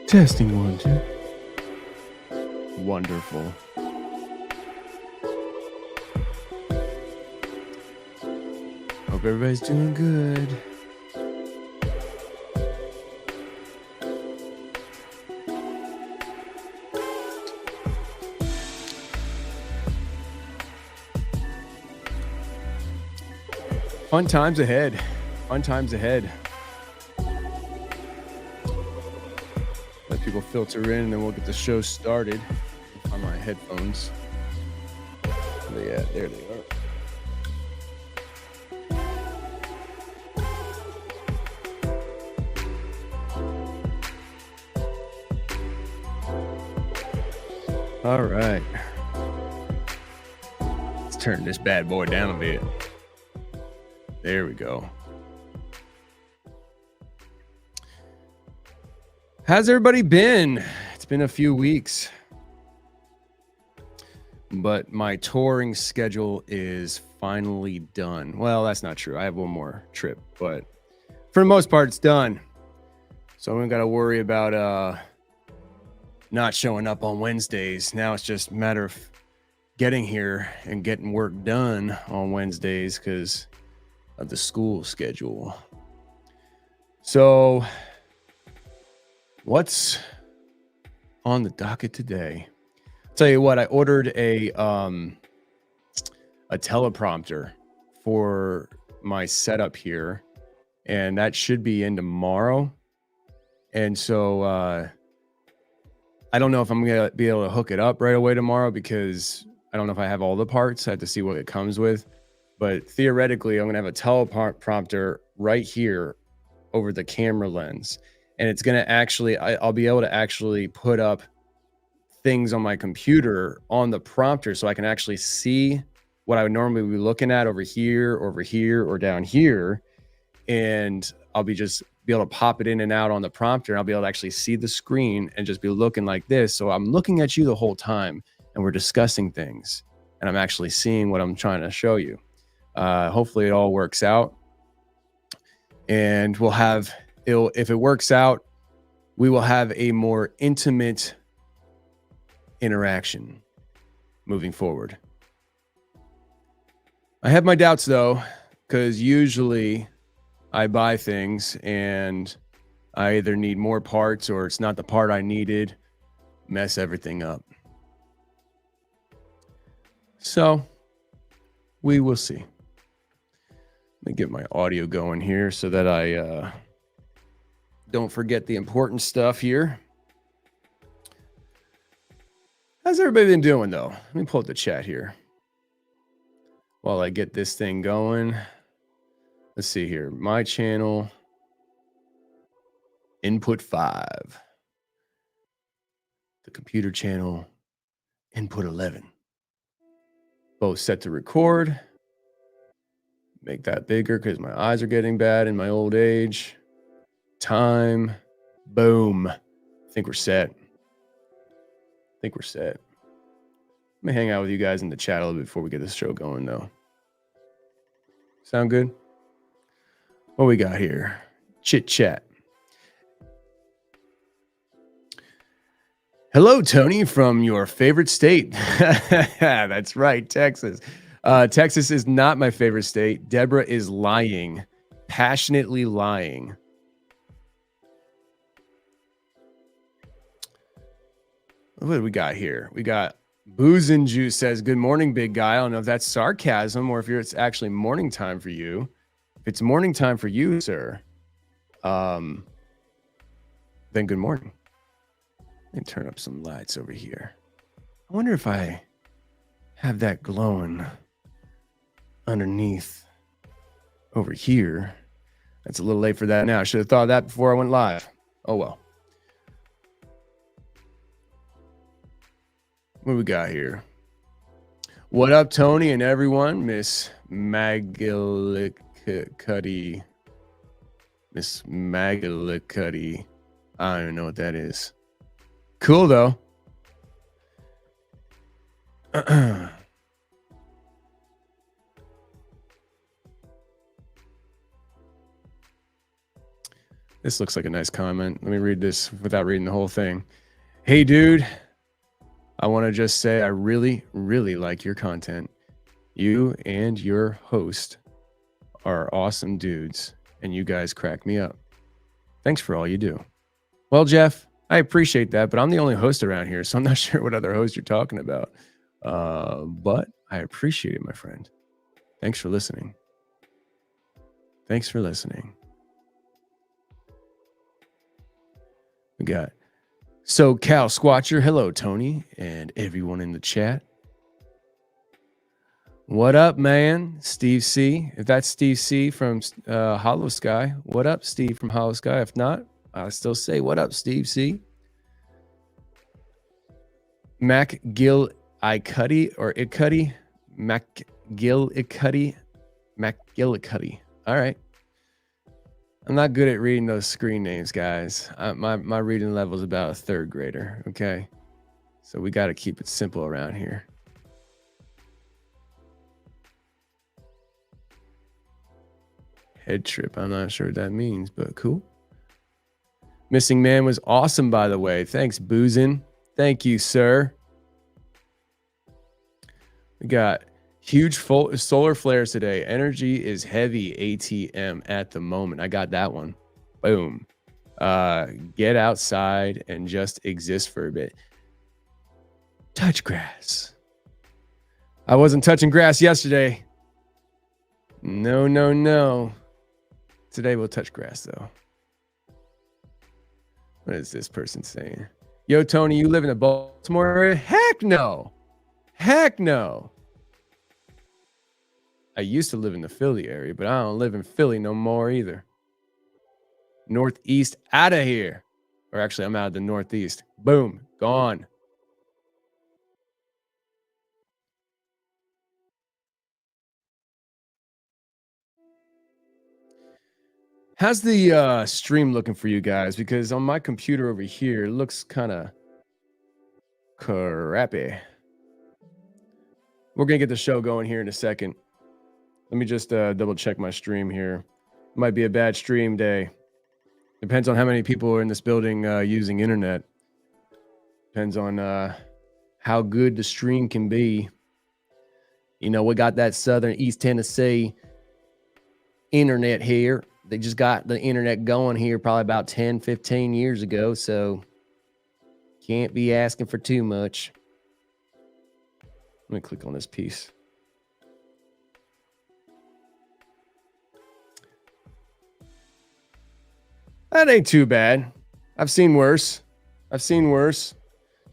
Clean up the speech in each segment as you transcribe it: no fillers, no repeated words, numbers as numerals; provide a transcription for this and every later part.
Testing 1, 2. Wonderful. Hope everybody's doing good. Fun times ahead. Fun times ahead. Let people filter in and then we'll get the show started. On my headphones. Where they at? There they are. All right. Let's turn this bad boy down a bit. There we go. How's everybody been? It's been a few weeks. But my touring schedule is finally done. Well, that's not true. I have one more trip, but for the most part, it's done. So I don't got to worry about not showing up on Wednesdays. Now it's just a matter of getting here and getting work done on Wednesdays because of the school schedule. So what's on the docket today? I'll tell you what, I ordered a teleprompter for my setup here, and that should be in tomorrow. And so I don't know if I'm gonna be able to hook it up right away tomorrow because I don't know if I have all the parts. I have to see what it comes with. But theoretically, I'm going to have a teleprompter right here over the camera lens. And it's going to actually, I'll be able to actually put up things on my computer on the prompter so I can actually see what I would normally be looking at over here, or down here. And I'll be able to pop it in and out on the prompter. And I'll be able to actually see the screen and just be looking like this. So I'm looking at you the whole time and we're discussing things. And I'm actually seeing what I'm trying to show you. Hopefully it all works out, and if it works out, we will have a more intimate interaction moving forward. I have my doubts though, because usually I buy things and I either need more parts or it's not the part I needed, mess everything up. So we will see. Let me get my audio going here so that I don't forget the important stuff here. How's everybody been doing, though? Let me pull up the chat here while I get this thing going. Let's see here. My channel, input 5. The computer channel, input 11. Both set to record. Make that bigger because my eyes are getting bad in my old age. Time. Boom. I think we're set. Let me hang out with you guys in the chat a little bit before we get this show going, though. Sound good? What we got here? Chit chat. Hello, Tony, from your favorite state. That's right, Texas. Texas is not my favorite state. Deborah is lying, passionately lying. What do we got here? We got Booze and Juice says, good morning, big guy. I don't know if that's sarcasm or if it's actually morning time for you. If it's morning time for you, sir, then good morning. Let me turn up some lights over here. I wonder if I have that glowing underneath over here. That's a little late for that now. I should have thought of that before I went live. Oh, well. What we got here? What up, Tony and everyone? Miss Magilicuddy. Miss Magilicuddy. I don't even know what that is. Cool, though. This looks like a nice comment. Let me read this without reading the whole thing. Hey, dude. I want to just say I really, really like your content. You and your host are awesome dudes, and you guys crack me up. Thanks for all you do. Well, Jeff, I appreciate that, but I'm the only host around here, so I'm not sure what other host you're talking about. But I appreciate it, my friend. Thanks for listening. Thanks for listening. We got SoCal Squatcher. Hello, Tony, and everyone in the chat. What up, man? Steve C. If that's Steve C from Hollow Sky, what up, Steve from Hollow Sky? If not, I still say what up, Steve C. Mac Gill Icuddy or Icuddy. Mac Gill Icuddy. Mac Gill Icuddy. All right. I'm not good at reading those screen names, guys. My reading level is about a third grader. Okay. So we got to keep it simple around here. Head trip. I'm not sure what that means, but cool. Missing Man was awesome, by the way. Thanks, Boozin. Thank you, sir. We got huge solar flares today. Energy is heavy ATM at the moment. I got that one. Boom. Get outside and just exist for a bit. Touch grass. I wasn't touching grass yesterday. No. Today we'll touch grass, though. What is this person saying? Yo, Tony, you live in the Baltimore area? Heck no. Heck no. I used to live in the Philly area, but I don't live in Philly no more either. Northeast, out of here. Or actually, I'm out of the Northeast. Boom, gone. How's the stream looking for you guys? Because on my computer over here, it looks kind of crappy. We're going to get the show going here in a second. Let me just double check my stream here. Might be a bad stream day. Depends on how many people are in this building using internet. Depends on how good the stream can be. You know, we got that Southern East Tennessee internet here. They just got the internet going here probably about 10, 15 years ago. So can't be asking for too much. Let me click on this piece. That ain't too bad. I've seen worse. If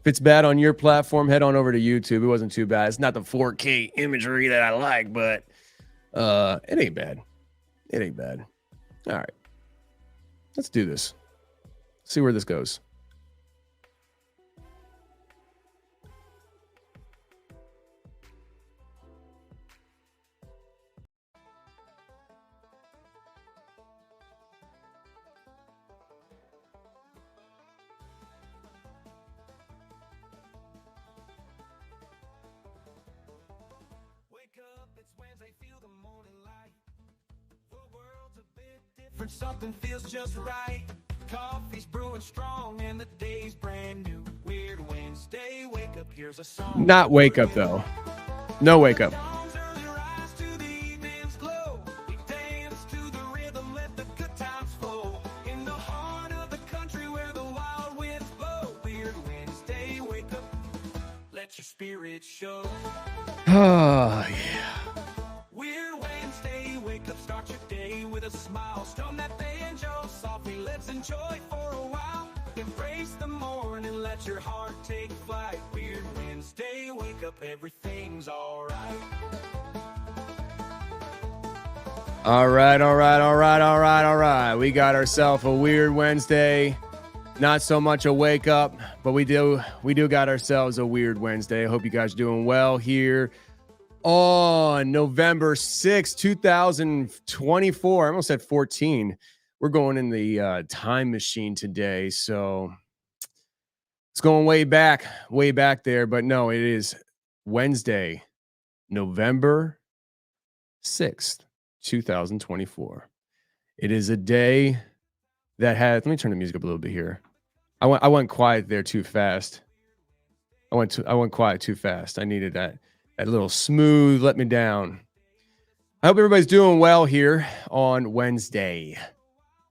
it's bad on your platform, head on over to YouTube. It wasn't too bad. It's not the 4K imagery that I like, but it ain't bad. All right. Let's do this. See where this goes. Something feels just right. Coffee's brewing strong and the day's brand new. Weird Wednesday, wake up, here's a song. Not wake up though. No wake up. Let your spirit show. Oh yeah. Weird Wednesday, wake up, start your day with a smile. Strum that banjo softly, let's enjoy for a while. Embrace the morning, let your heart take flight. Weird Wednesday, wake up, everything's alright. All right. We got ourselves a weird Wednesday. Not so much a wake up, but we do got ourselves a weird Wednesday. I hope you guys are doing well here on November 6th, 2024. I almost said 14. We're going in the time machine today. So it's going way back there. But no, it is Wednesday, November 6th, 2024. It is a day that had. Let me turn the music up a little bit here. I went quiet there too fast. I went quiet too fast. I needed that little smooth let me down. I hope everybody's doing well here on Wednesday.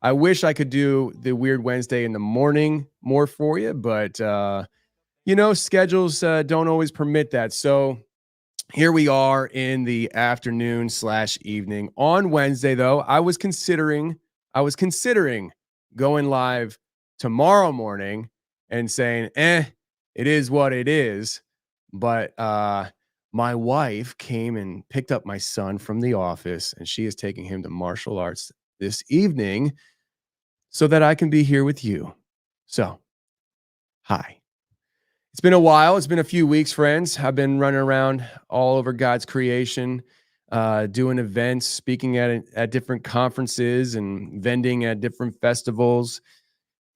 I wish I could do the Weird Wednesday in the morning more for you, but schedules don't always permit that. So here we are in the afternoon/evening on Wednesday. Though I was considering going live tomorrow morning and saying, it is what it is. But my wife came and picked up my son from the office, and she is taking him to martial arts this evening so that I can be here with you. So, hi. It's been a while. It's been a few weeks, friends. I've been running around all over God's creation, doing events, speaking at different conferences and vending at different festivals.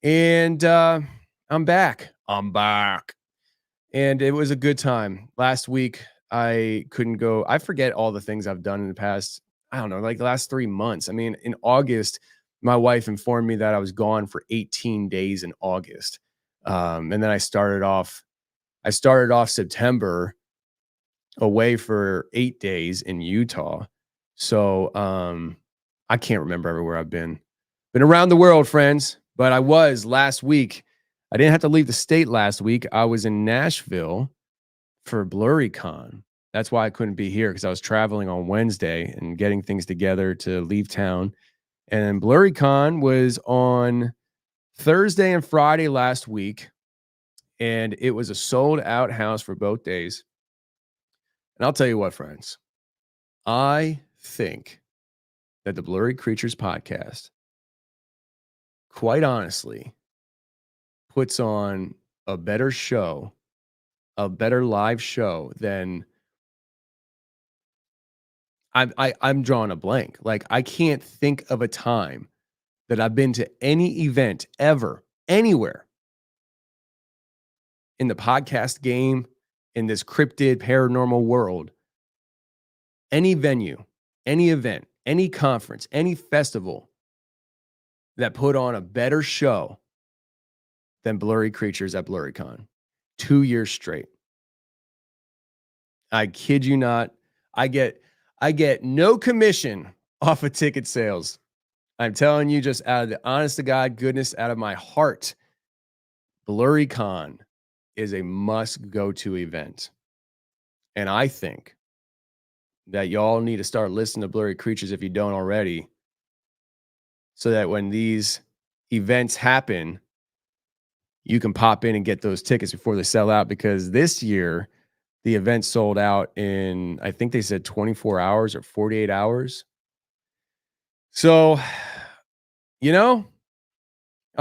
And I'm back. And it was a good time. Last week, I couldn't go. I forget all the things I've done in the past, I don't know, like the last 3 months. I mean, in August, my wife informed me that I was gone for 18 days in August. And then I started off September away for 8 days in Utah. So I can't remember everywhere I've been. Been around the world, friends. But I was last week. I didn't have to leave the state last week. I was in Nashville for Blurry Con. That's why I couldn't be here, because I was traveling on Wednesday and getting things together to leave town. And Blurry Con was on Thursday and Friday last week. And it was a sold out house for both days. And I'll tell you what, friends, I think that the Blurry Creatures podcast, quite honestly, puts on a better show, a better live show than I'm drawing a blank. Like, I can't think of a time that I've been to any event ever, anywhere in the podcast game, in this cryptid paranormal world, any venue, any event, any conference, any festival that put on a better show than Blurry Creatures at Blurry Con. 2 years straight. I kid you not. I get no commission off of ticket sales. I'm telling you, just out of the honest to God goodness, out of my heart, Blurry Con is a must go to event. And I think that y'all need to start listening to Blurry Creatures if you don't already, so that when these events happen, you can pop in and get those tickets before they sell out. Because this year, the event sold out in, I think they said 24 hours or 48 hours. So, I'll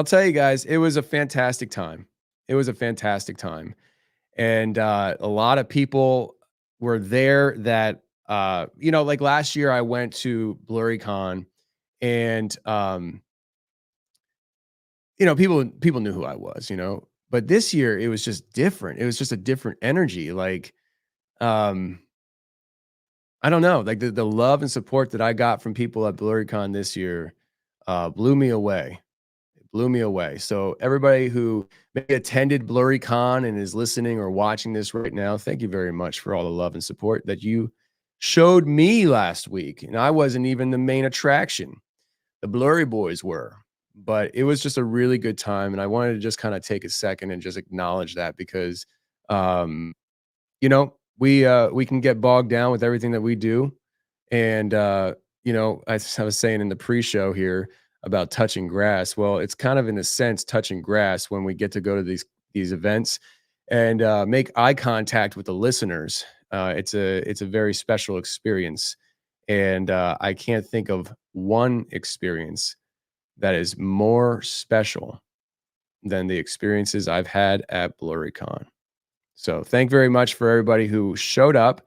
tell you guys, it was a fantastic time. And a lot of people were there that, like last year I went to Blurry Con, and, people knew who I was, but this year it was just different. It was just a different energy. Like, I don't know, like the love and support that I got from people at Blurry Con this year, blew me away. It blew me away. So everybody who maybe attended Blurry Con and is listening or watching this right now, thank you very much for all the love and support that you showed me last week. And I wasn't even the main attraction. The Blurry Boys were. But it was just a really good time. And I wanted to just kind of take a second and just acknowledge that, because, we can get bogged down with everything that we do. And, I was saying in the pre-show here about touching grass. Well, it's kind of in a sense touching grass when we get to go to these events and make eye contact with the listeners. It's a very special experience. And I can't think of one experience that is more special than the experiences I've had at Blurry Con. So thank you very much for everybody who showed up.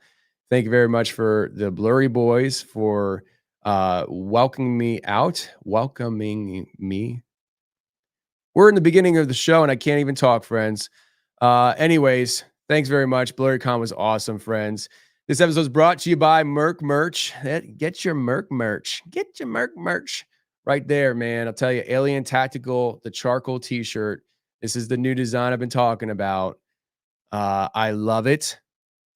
Thank you very much for the Blurry Boys for welcoming me. We're in the beginning of the show and I can't even talk, friends. Anyways, thanks very much. Blurry Con was awesome, friends. This episode is brought to you by Merc Merch. Get your Merc merch. right there, man. I'll tell you, Alien Tactical, the charcoal t-shirt. This is the new design I've been talking about. I love it.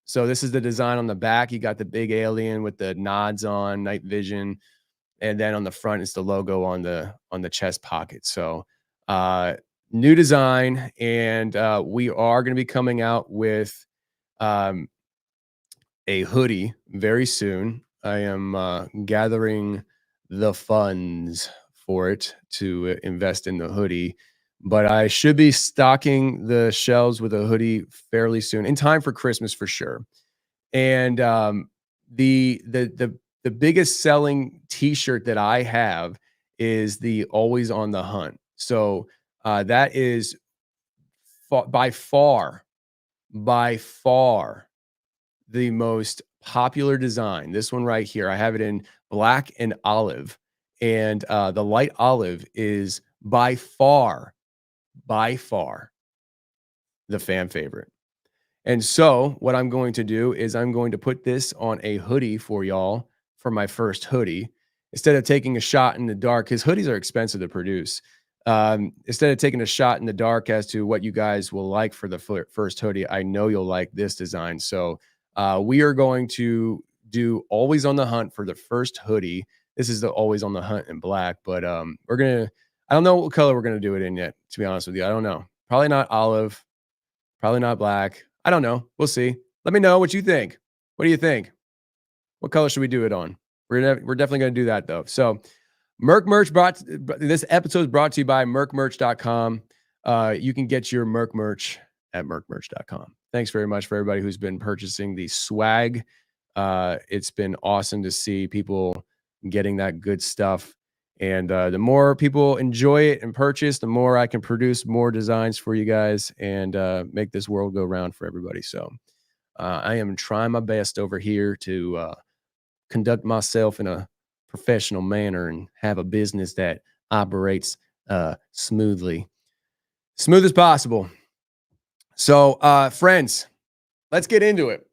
So this is the design on the back. You got the big alien with the nods on, night vision, and then on the front is the logo on the chest pocket. So new design, and we are going to be coming out with um, a hoodie very soon. I am gathering the funds for it to invest in the hoodie, but I should be stocking the shelves with a hoodie fairly soon, in time for Christmas for sure. And the biggest selling T-shirt that I have is the Always on the Hunt. So that is by far the most popular design. This one right here, I have it in black and olive, and the light olive is by far the fan favorite. And so, what I'm going to do is I'm going to put this on a hoodie for y'all for my first hoodie. Instead of taking a shot in the dark, because hoodies are expensive to produce. Instead of taking a shot in the dark as to what you guys will like for the first hoodie, I know you'll like this design. So, we are going to do Always on the Hunt for the first hoodie. This is the Always on the Hunt in black, but we're gonna. I don't know what color we're gonna do it in yet. To be honest with you, I don't know. Probably not olive. Probably not black. I don't know. We'll see. Let me know what you think. What do you think? What color should we do it on? We're definitely going to do that though. So, Merch this episode is brought to you by merkmerch.com. You can get your merch at merkmerch.com. Thanks very much for everybody who's been purchasing the swag. It's been awesome to see people getting that good stuff. And the more people enjoy it and purchase, the more I can produce more designs for you guys and make this world go round for everybody. So I am trying my best over here to conduct myself in a professional manner and have a business that operates smooth as possible. So, friends, let's get into it.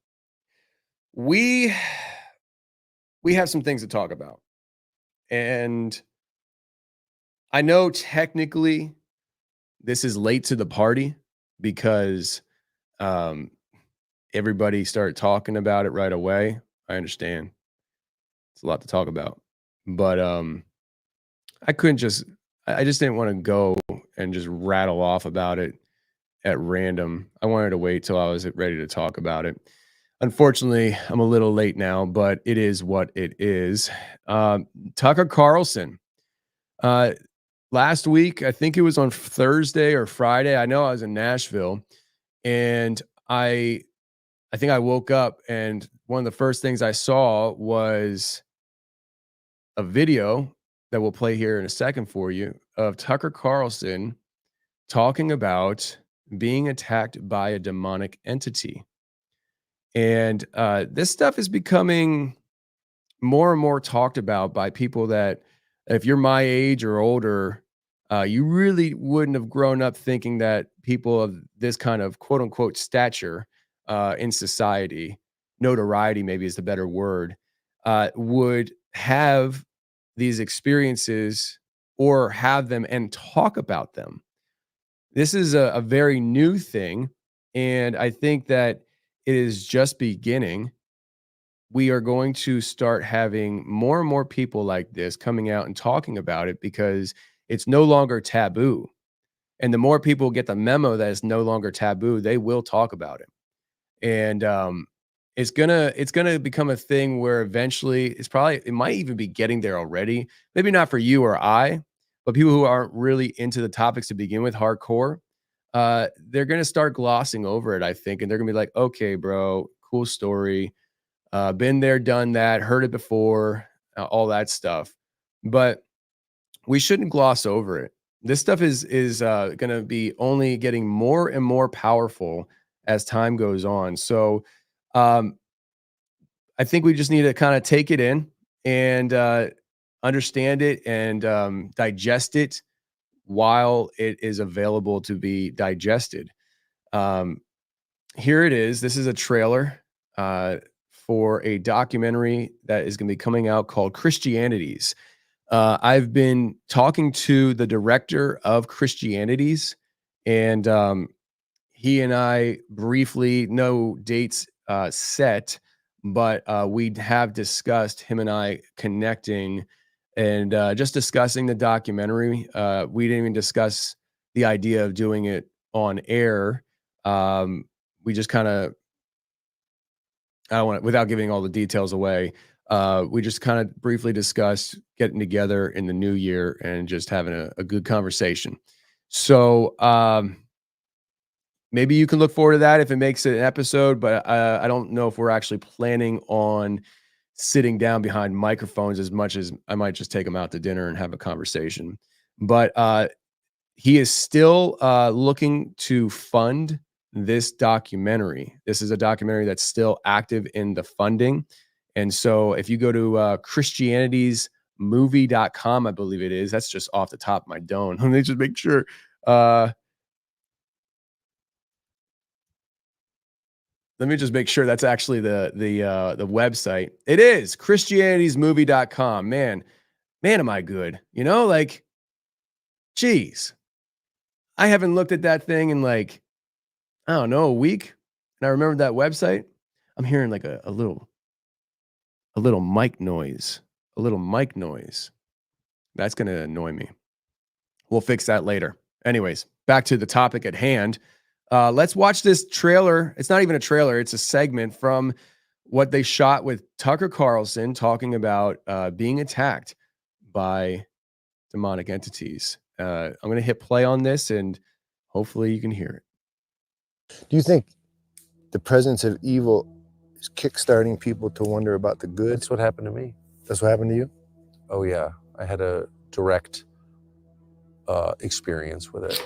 We have some things to talk about. And I know technically this is late to the party because everybody started talking about it right away. I understand. It's a lot to talk about. But I couldn't just I just didn't want to go and just rattle off about it at random. I wanted to wait till I was ready to talk about it. Unfortunately, I'm a little late now, but it is what it is. Tucker Carlson. Last week, I think it was on Thursday or Friday. I know I was in Nashville, and I think I woke up, and one of the first things I saw was a video that we'll play here in a second for you of Tucker Carlson talking about being attacked by a demonic entity. And this stuff is becoming more and more talked about by people that, if you're my age or older, you really wouldn't have grown up thinking that people of this kind of quote unquote stature in society, notoriety maybe is the better word, would have these experiences or have them and talk about them. This is a very new thing. And I think that it is just beginning. We are going to start having more and more people like this coming out and talking about it because it's no longer taboo. And the more people get the memo that it's no longer taboo, they will talk about it. And it's gonna become a thing where eventually it might even be getting there already. Maybe not for you or I, but people who aren't really into the topics to begin with, hardcore, they're gonna start glossing over it, I think, and they're gonna be like, okay, bro, cool story. Been there, done that, heard it before, all that stuff. But we shouldn't gloss over it. This stuff is going to be only getting more and more powerful as time goes on. So um, I think we just need to kind of take it in and understand it and digest it while it is available to be digested. Um, Here it is. This is a trailer for a documentary that is going to be coming out called Christianities. I've been talking to the director of Christianities, and he and I briefly, no dates set, but we have discussed, him and I connecting and just discussing the documentary. We didn't even discuss the idea of doing it on air. We just kind of, I don't want, without giving all the details away, we just kind of briefly discussed getting together in the new year and just having a good conversation. So maybe you can look forward to that if it makes it an episode, but I don't know if we're actually planning on sitting down behind microphones as much as I might just take him out to dinner and have a conversation. But he is still looking to fund this documentary. This is a documentary that's still active in the funding. And so if you go to christianitiesmovie.com, I believe it is, that's just off the top of my dome. Let me just make sure. Let me just make sure that's actually the website. It is christianitiesmovie.com. Man, am I good? You know, like, geez, I haven't looked at that thing in like, I don't know, a week. And I remember that website. I'm hearing like a little mic noise. A little mic noise. That's going to annoy me. We'll fix that later. Anyways, back to the topic at hand. Let's watch this trailer. It's not even a trailer. It's a segment from what they shot with Tucker Carlson talking about being attacked by demonic entities. I'm going to hit play on this and hopefully you can hear it. Do you think the presence of evil is kickstarting people to wonder about the good? That's what happened to me. That's what happened to you? Oh yeah, I had a direct experience with it.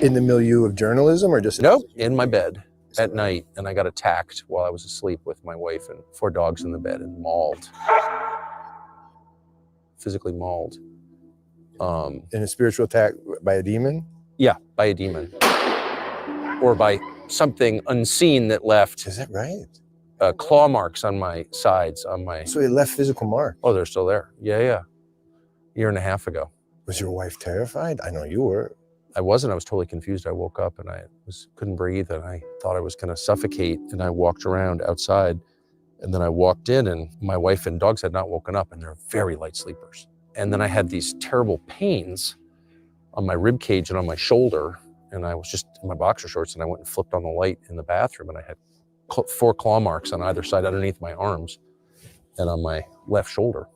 In the milieu of journalism or just? Nope, in my bed at night, and I got attacked while I was asleep with my wife and 4 dogs in the bed and mauled. Physically mauled. In a spiritual attack by a demon? Yeah, by a demon. Or by something unseen that left. Is that right? Claw marks on my sides, on my... So it left physical mark? Oh, they're still there. Yeah. 1.5 years ago. Was your wife terrified? I know you were. I wasn't. I was totally confused. I woke up and I couldn't breathe and I thought I was going to suffocate, and I walked around outside, and then I walked in and my wife and dogs had not woken up, and they're very light sleepers. And then I had these terrible pains on my rib cage and on my shoulder, and I was just in my boxer shorts, and I went and flipped on the light in the bathroom, and I had 4 claw marks on either side underneath my arms and on my left shoulder,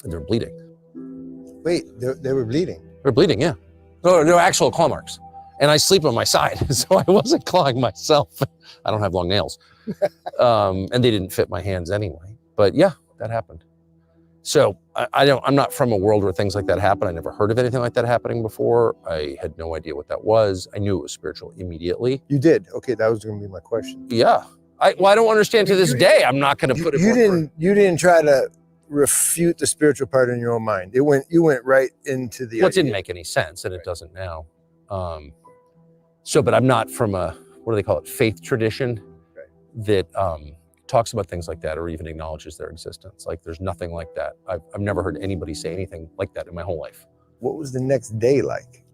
and they're bleeding. Wait, they were bleeding? They're bleeding, yeah. No, they're actual claw marks. And I sleep on my side, so I wasn't clawing myself. I don't have long nails. And they didn't fit my hands anyway. But yeah, that happened. So I'm not from a world where things like that happen. I never heard of anything like that happening before. I had no idea what that was. I knew it was spiritual immediately. You did? Okay, that was going to be my question. Yeah. I don't understand to this day. I'm not going to put it. You didn't try to refute the spiritual part in your own mind. You went right into the. Well, it didn't make any sense, and it doesn't now. But I'm not from a, what do they call it, faith tradition that talks about things like that or even acknowledges their existence. Like, there's nothing like that. I've never heard anybody say anything like that in my whole life. What was the next day like?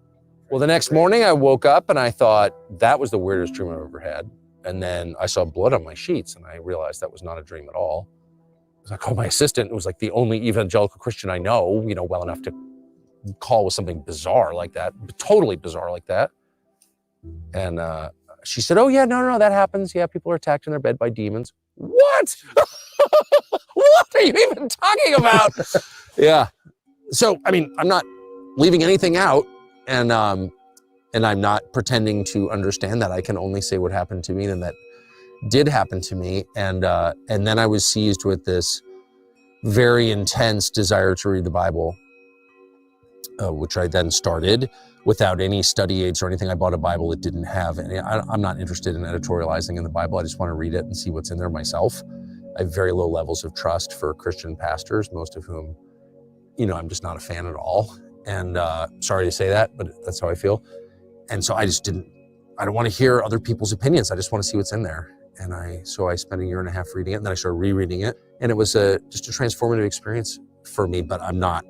Well, the next morning I woke up and I thought that was the weirdest dream I've ever had. And then I saw blood on my sheets and I realized that was not a dream at all. I called my assistant, who was like the only evangelical Christian I know, well enough to call with something bizarre like that, totally bizarre like that. And she said, oh yeah, no, that happens. Yeah, people are attacked in their bed by demons. What? What are you even talking about? Yeah. So, I mean, I'm not leaving anything out, and I'm not pretending to understand that. I can only say what happened to me, and that did happen to me. And then I was seized with this very intense desire to read the Bible, which I then started without any study aids or anything. I bought a Bible that didn't have any. I'm not interested in editorializing in the Bible. I just want to read it and see what's in there myself. I have very low levels of trust for Christian pastors, most of whom, I'm just not a fan at all. And sorry to say that, but that's how I feel. And so I don't want to hear other people's opinions. I just want to see what's in there. And so I spent 1.5 years reading it, and then I started rereading it. And it was just a transformative experience for me, but I'm not,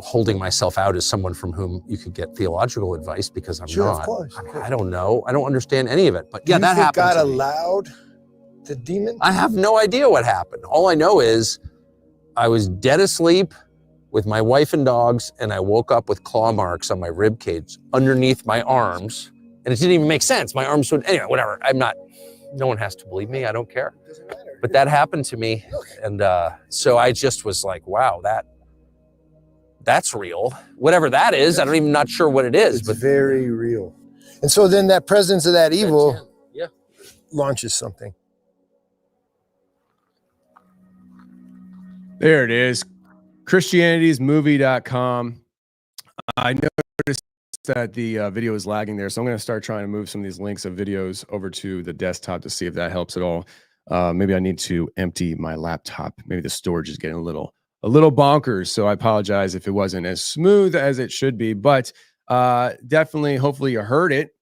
holding myself out as someone from whom you could get theological advice, because I'm Sure, not. of course. I don't know. I don't understand any of it. But yeah, Do you that think happened God to me. allowed the demon? I have no idea what happened. All I know is I was dead asleep with my wife and dogs, and I woke up with claw marks on my rib cage underneath my arms, and it didn't even make sense. My arms would, anyway, whatever. No one has to believe me. I don't care. Doesn't matter. But that happened to me, and so I just was like, wow, that's real. Whatever that is, I'm even not sure what it is. It's But very real. And so then that presence of that evil yeah. launches something. There it is. ChristianitiesMovie.com. I noticed that the video is lagging there, so I'm going to start trying to move some of these links of videos over to the desktop to see if that helps at all. Maybe I need to empty my laptop. Maybe the storage is getting a little bonkers, so I apologize if it wasn't as smooth as it should be, but definitely, hopefully you heard it.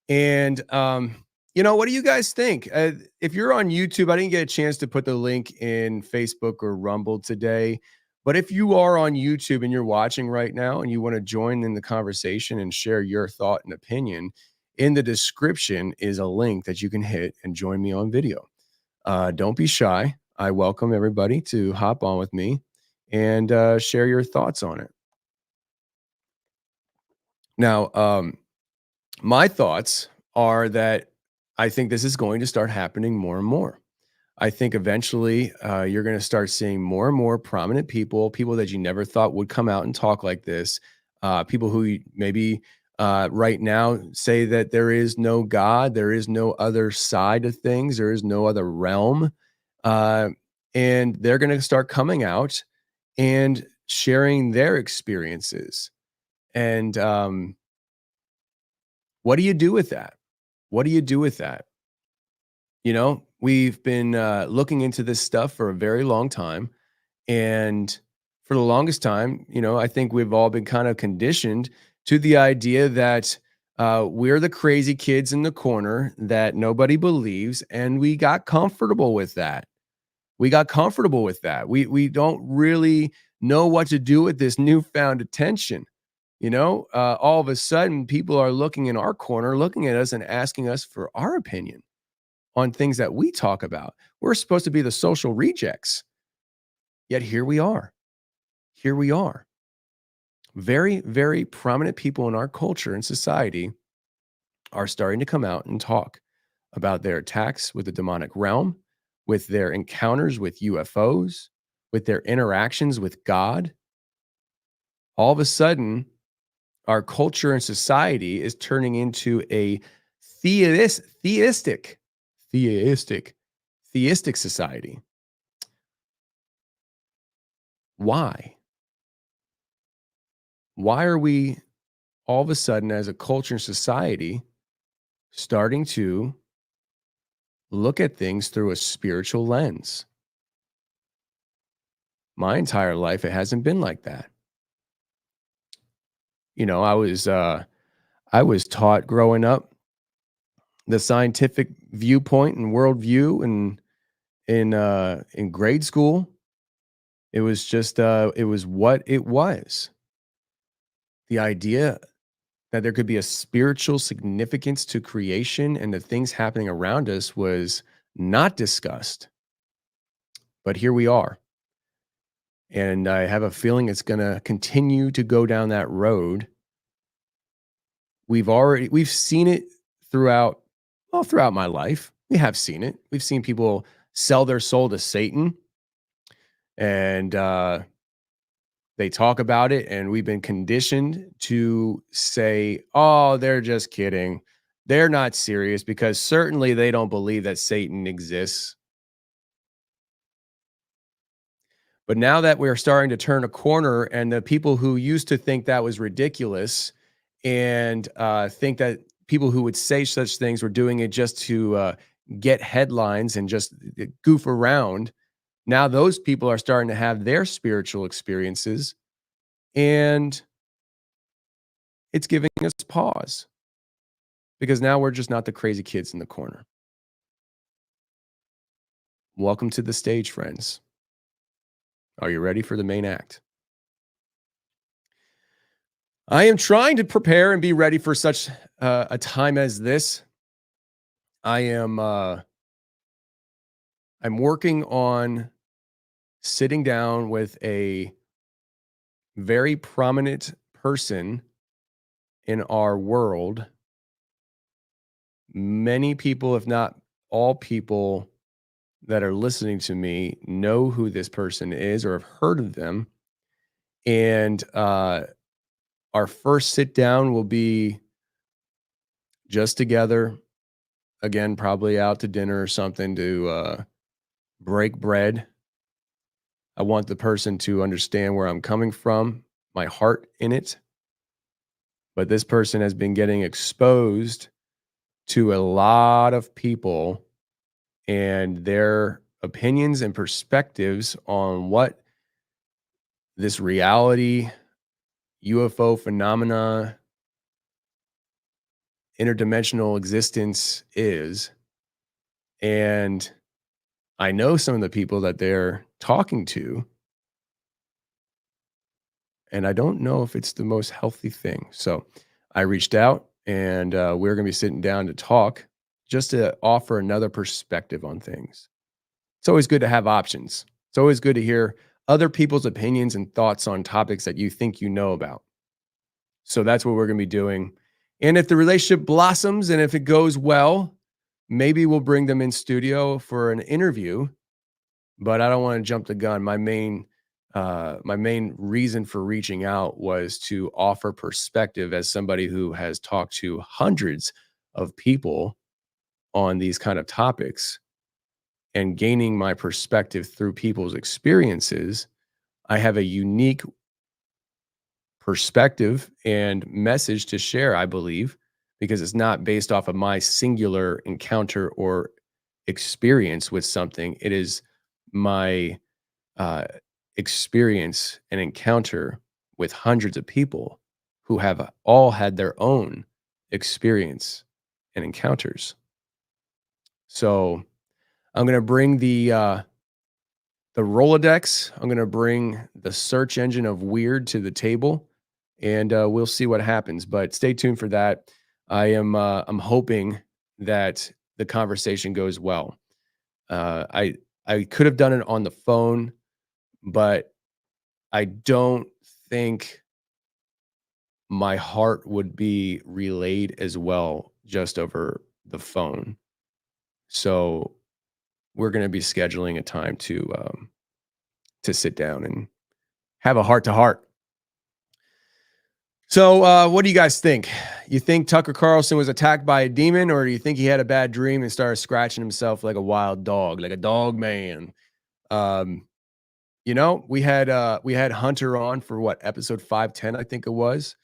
And what do you guys think? If you're on YouTube, I didn't get a chance to put the link in Facebook or Rumble today. But if you are on YouTube and you're watching right now and you want to join in the conversation and share your thought and opinion, in the description is a link that you can hit and join me on video. Don't be shy. I welcome everybody to hop on with me and share your thoughts on it. Now, my thoughts are that I think this is going to start happening more and more. I think eventually you're going to start seeing more and more prominent people that you never thought would come out and talk like this. People who maybe right now say that there is no God, there is no other side of things, there is no other realm. And they're going to start coming out and sharing their experiences. And what do you do with that? What do you do with that? We've been looking into this stuff for a very long time. And for the longest time, I think we've all been kind of conditioned to the idea that we're the crazy kids in the corner that nobody believes. And we got comfortable with that. We don't really know what to do with this newfound attention. All of a sudden, people are looking in our corner, looking at us and asking us for our opinion on things that we talk about. We're supposed to be the social rejects. Yet here we are. Very, very prominent people in our culture and society are starting to come out and talk about their attacks with the demonic realm, with their encounters with UFOs, with their interactions with God. All of a sudden, our culture and society is turning into a theistic society. Why? Why are we all of a sudden, as a culture and society, starting to look at things through a spiritual lens? My entire life, it hasn't been like that. I was taught growing up the scientific viewpoint and worldview, and in grade school, it was just it was what it was. The idea that there could be a spiritual significance to creation and the things happening around us was not discussed. But here we are. And I have a feeling it's going to continue to go down that road. We've seen it throughout my life. We have seen it. We've seen people sell their soul to Satan, and they talk about it, and we've been conditioned to say, oh, they're just kidding. They're not serious, because certainly they don't believe that Satan exists. But now that we're starting to turn a corner, and the people who used to think that was ridiculous and think that people who would say such things were doing it just to get headlines and just goof around, now those people are starting to have their spiritual experiences, and it's giving us pause, because now we're just not the crazy kids in the corner. Welcome to the stage, friends. Are you ready for the main act? I am trying to prepare and be ready for such a time as this. I'm working on sitting down with a very prominent person in our world. Many people, if not all people that are listening to me, know who this person is or have heard of them. And our first sit down will be just together, again, probably out to dinner or something to break bread. I want the person to understand where I'm coming from, my heart in it. But this person has been getting exposed to a lot of people and their opinions and perspectives on what this reality, UFO phenomena, interdimensional existence is. And I know some of the people that they're talking to, and I don't know if it's the most healthy thing. So I reached out, and we're going to be sitting down to talk, just to offer another perspective on things. It's always good to have options. It's always good to hear other people's opinions and thoughts on topics that you think you know about. So that's what we're going to be doing. And if the relationship blossoms and if it goes well, maybe we'll bring them in studio for an interview. But I don't want to jump the gun. My main reason for reaching out was to offer perspective as somebody who has talked to hundreds of people on these kind of topics, and gaining my perspective through people's experiences. I have a unique perspective and message to share, I believe, because it's not based off of my singular encounter or experience with something. It is my experience and encounter with hundreds of people who have all had their own experience and encounters. So I'm going to bring the Rolodex. I'm going to bring the search engine of weird to the table, and we'll see what happens. But stay tuned for that. I'm hoping that the conversation goes well. I could have done it on the phone, but I don't think my heart would be relayed as well just over the phone. So we're going to be scheduling a time to sit down and have a heart to heart. So what do you guys think? You think Tucker Carlson was attacked by a demon, or do you think he had a bad dream and started scratching himself like a wild dog, like a dog man? We had Hunter on for what, episode 510, I think it was,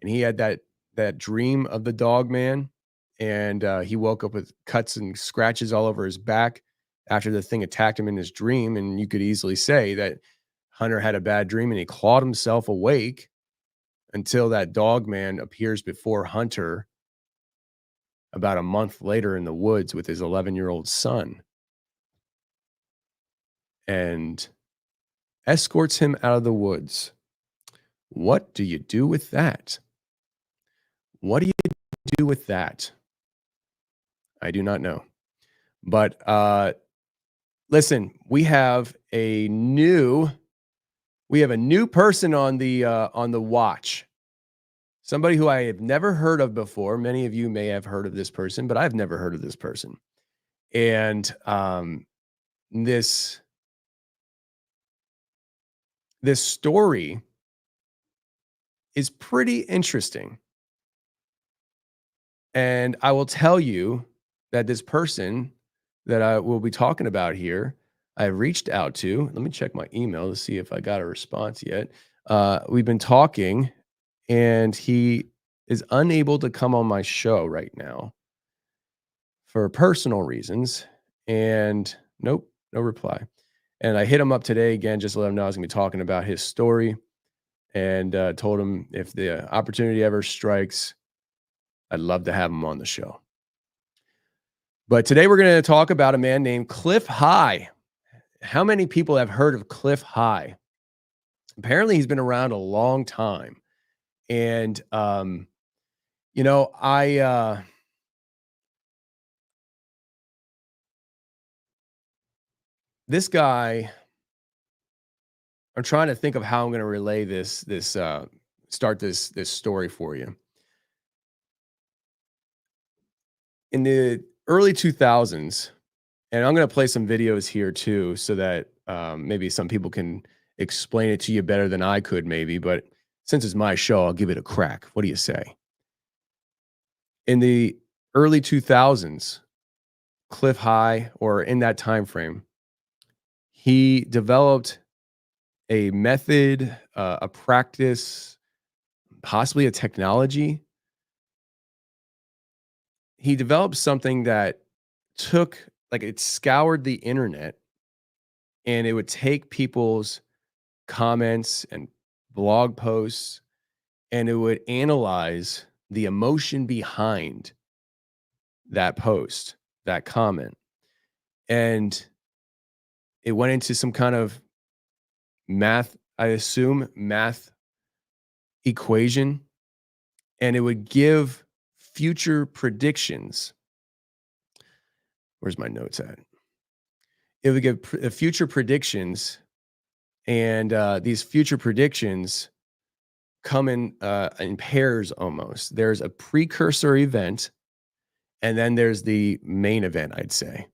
and he had that dream of the dog man, and he woke up with cuts and scratches all over his back after the thing attacked him in his dream. And you could easily say that Hunter had a bad dream and he clawed himself awake until that dog man appears before Hunter about a month later in the woods with his 11-year-old son and escorts him out of the woods. What do you do with that? What do you do with that? I do not know. But listen, we have a new person on the watch. Somebody who I have never heard of before. Many of you may have heard of this person, but I've never heard of this person. And this story is pretty interesting. And I will tell you that this person that I will be talking about here, I reached out to. Let me check my email to see if I got a response yet. We've been talking, and he is unable to come on my show right now for personal reasons. And nope, no reply. And I hit him up today again, just to let him know I was going to be talking about his story, and told him if the opportunity ever strikes, I'd love to have him on the show. But today we're going to talk about a man named Clif High. How many people have heard of Clif High? Apparently, he's been around a long time. And, you know, this guy, I'm trying to think of how I'm going to relay start this story for you. In the early 2000s, and I'm going to play some videos here too, so that maybe some people can explain it to you better than I could, maybe. But since it's my show, I'll give it a crack. What do you say? In the early 2000s, Clif High, or in that time frame, he developed a method, a practice, possibly a technology. He developed something that it scoured the internet, and it would take people's comments and blog posts, and it would analyze the emotion behind that post, that comment. And it went into some kind of math, I assume, math equation, and it would give future predictions. Where's my notes at? It would give future predictions, and these future predictions come in pairs almost. There's a precursor event, and then there's the main event, I'd say.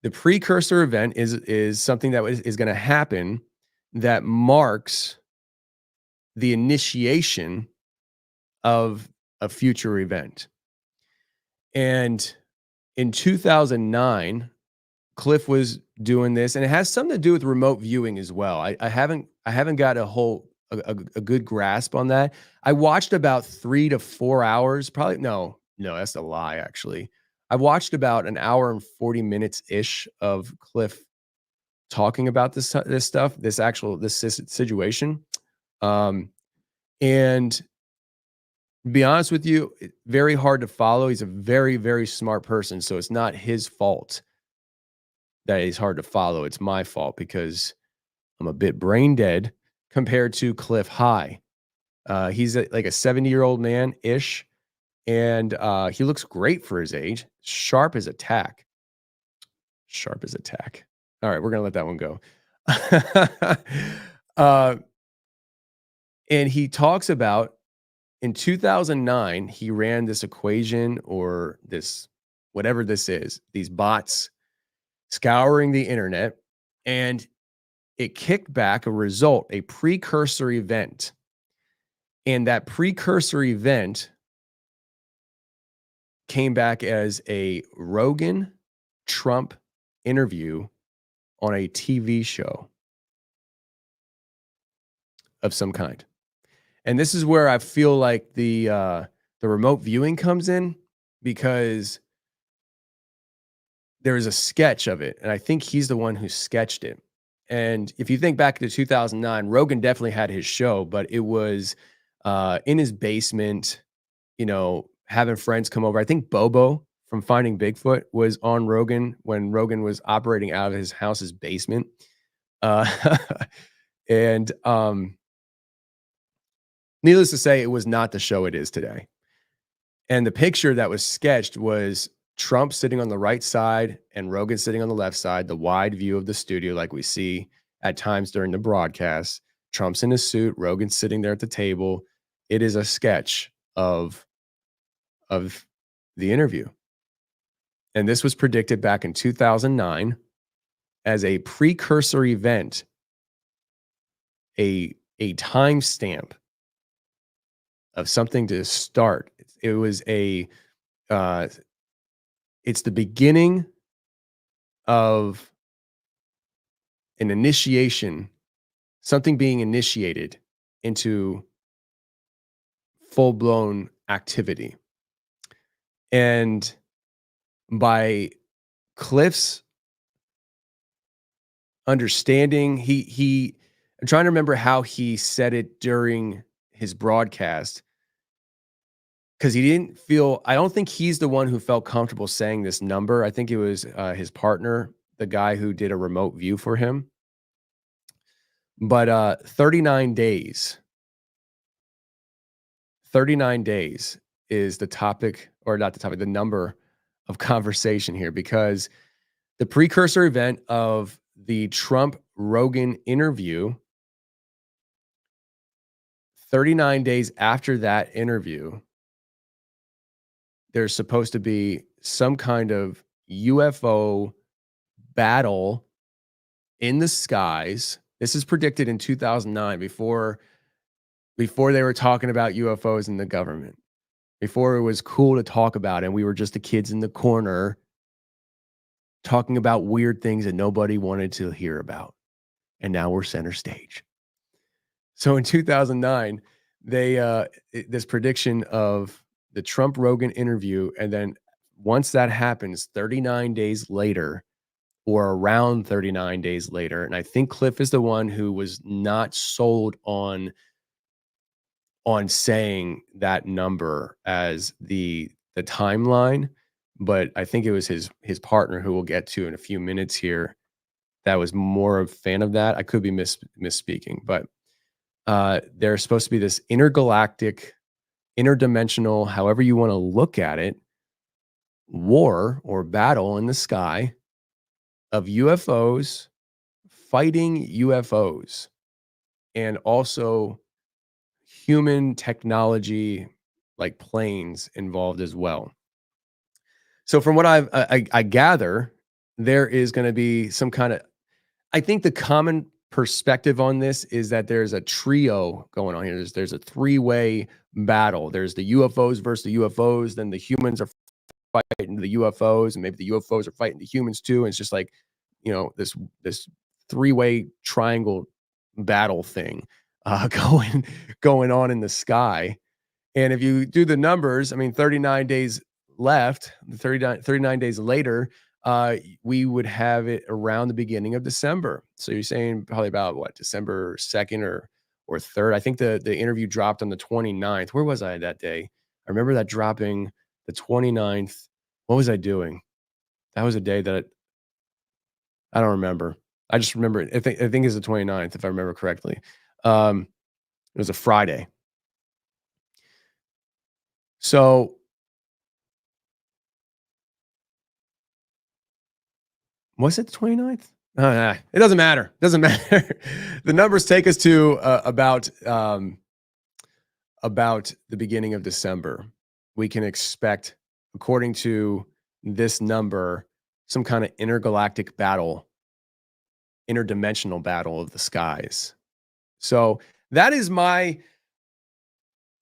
The precursor event is something that is going to happen that marks the initiation of a future event. And in 2009, Clif was doing this, and it has something to do with remote viewing as well. I haven't got a good grasp on that. I watched about 3 to 4 hours, probably no, that's a lie actually. I watched about an hour and 40 minutes ish of Clif talking about this stuff, this situation. And to be honest with you, very hard to follow. He's a very, very smart person, so it's not his fault that he's hard to follow. It's my fault because I'm a bit brain dead compared to Clif High. He's like a 70-year-old man ish, and he looks great for his age. Sharp as a tack. Sharp as a tack. All right, we're gonna let that one go. And he talks about in 2009, he ran this equation, or this, whatever this is, these bots scouring the internet, and it kicked back a result, a precursor event. And that precursor event came back as a Rogan-Trump interview on a TV show of some kind. And this is where I feel like the remote viewing comes in, because there is a sketch of it, and I think he's the one who sketched it. And if you think back to 2009, Rogan definitely had his show, but it was in his basement, having friends come over. I think Bobo from Finding Bigfoot was on Rogan when Rogan was operating out of his house's basement. And needless to say, it was not the show it is today. And the picture that was sketched was Trump sitting on the right side and Rogan sitting on the left side, the wide view of the studio like we see at times during the broadcast. Trump's in his suit, Rogan's sitting there at the table. It is a sketch of the interview. And this was predicted back in 2009 as a precursor event, a timestamp of something to start. It was it's the beginning of an initiation, something being initiated into full-blown activity. And by Clif's understanding, I'm trying to remember how he said it during his broadcast, because I don't think he's the one who felt comfortable saying this number. I think it was his partner, the guy who did a remote view for him. But 39 days. 39 days is the topic, or not the topic, the number of conversation here, because the precursor event of the Trump Rogan interview, 39 days after that interview, there's supposed to be some kind of UFO battle in the skies. This is predicted in 2009, before they were talking about UFOs in the government, before it was cool to talk about it, and we were just the kids in the corner talking about weird things that nobody wanted to hear about. And now we're center stage. So in 2009, this prediction of the Trump Rogan interview, and then once that happens, 39 days later, or around 39 days later, and I think Clif is the one who was not sold on saying that number as the timeline, but I think it was his partner, who we'll get to in a few minutes here, that was more of a fan of that. I could be misspeaking, but there's supposed to be this intergalactic, interdimensional, however you want to look at it, war or battle in the sky of UFOs fighting UFOs, and also human technology like planes involved as well. So from what I gather, there is going to be some kind of, I think the common perspective on this is that there's a trio going on here. There's a three-way battle. There's the UFOs versus the UFOs, then the humans are fighting the UFOs, and maybe the UFOs are fighting the humans too. And it's just like, this three-way triangle battle thing going on in the sky. And if you do the numbers, I mean, 39 days left, 39 days later, we would have it around the beginning of December. So you're saying probably about what, December 2nd or 3rd. I think the interview dropped on the 29th. Where was I that day? I remember that dropping the 29th. What was I doing? That was a day that I don't remember. I just remember I think it's the 29th, if I remember correctly. It was a Friday. So was it the 29th? It doesn't matter. Doesn't matter. The numbers take us to about the beginning of December. We can expect, according to this number, some kind of intergalactic battle, interdimensional battle of the skies. So that is my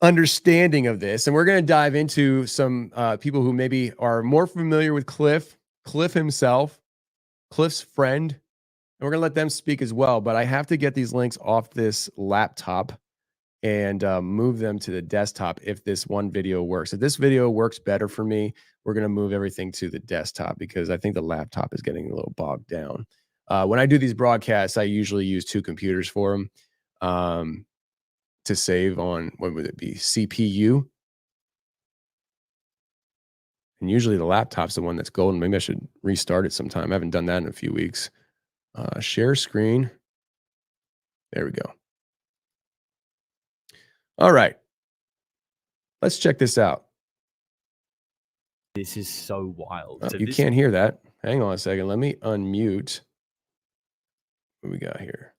understanding of this. And we're going to dive into some people who maybe are more familiar with Clif himself, Clif's friend, and we're going to let them speak as well. But I have to get these links off this laptop and move them to the desktop if this one video works. If this video works better for me, we're going to move everything to the desktop, because I think the laptop is getting a little bogged down. When I do these broadcasts, I usually use two computers for them to save on, what would it be, CPU? And usually the laptop's the one that's golden. Maybe I should restart it sometime. I haven't done that in a few weeks. Share screen. There we go. All right. Let's check this out. This is so wild. Oh, So you this- can't hear that. Hang on a second. Let me unmute. What we got here?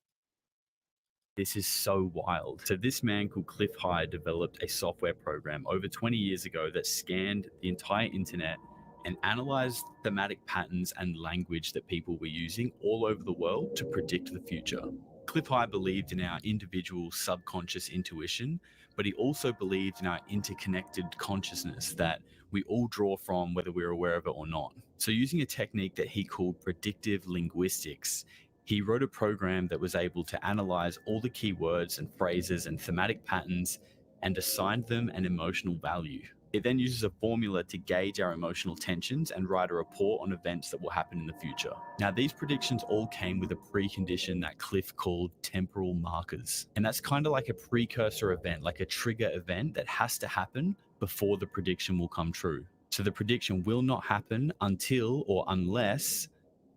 This is so wild. So this man called Clif High developed a software program over 20 years ago that scanned the entire internet and analyzed thematic patterns and language that people were using all over the world to predict the future. Clif High believed in our individual subconscious intuition, but he also believed in our interconnected consciousness that we all draw from, whether we're aware of it or not. So using a technique that he called predictive linguistics, he wrote a program that was able to analyze all the keywords and phrases and thematic patterns and assign them an emotional value. It then uses a formula to gauge our emotional tensions and write a report on events that will happen in the future. Now, these predictions all came with a precondition that Clif called temporal markers. And that's kind of like a precursor event, like a trigger event that has to happen before the prediction will come true. So the prediction will not happen until or unless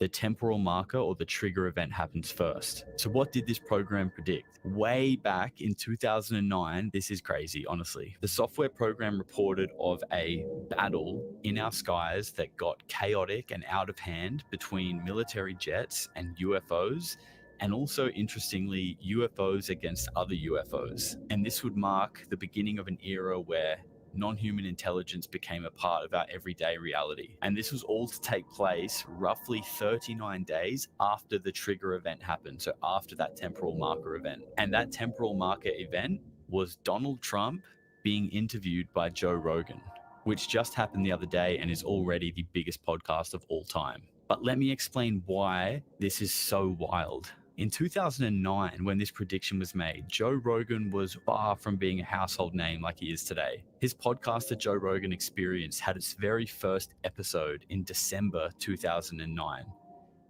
the temporal marker or the trigger event happens first. So what did this program predict? Way back in 2009, this is crazy, honestly. The software program reported of a battle in our skies that got chaotic and out of hand between military jets and UFOs, and also, interestingly, UFOs against other UFOs. And this would mark the beginning of an era where non-human intelligence became a part of our everyday reality. And this was all to take place roughly 39 days after the trigger event happened, so after that temporal marker event. And that temporal marker event was Donald Trump being interviewed by Joe Rogan, which just happened the other day and is already the biggest podcast of all time. But let me explain why this is so wild. In 2009, when this prediction was made, Joe Rogan was far from being a household name like he is today. His podcast, The Joe Rogan Experience, had its very first episode in December 2009.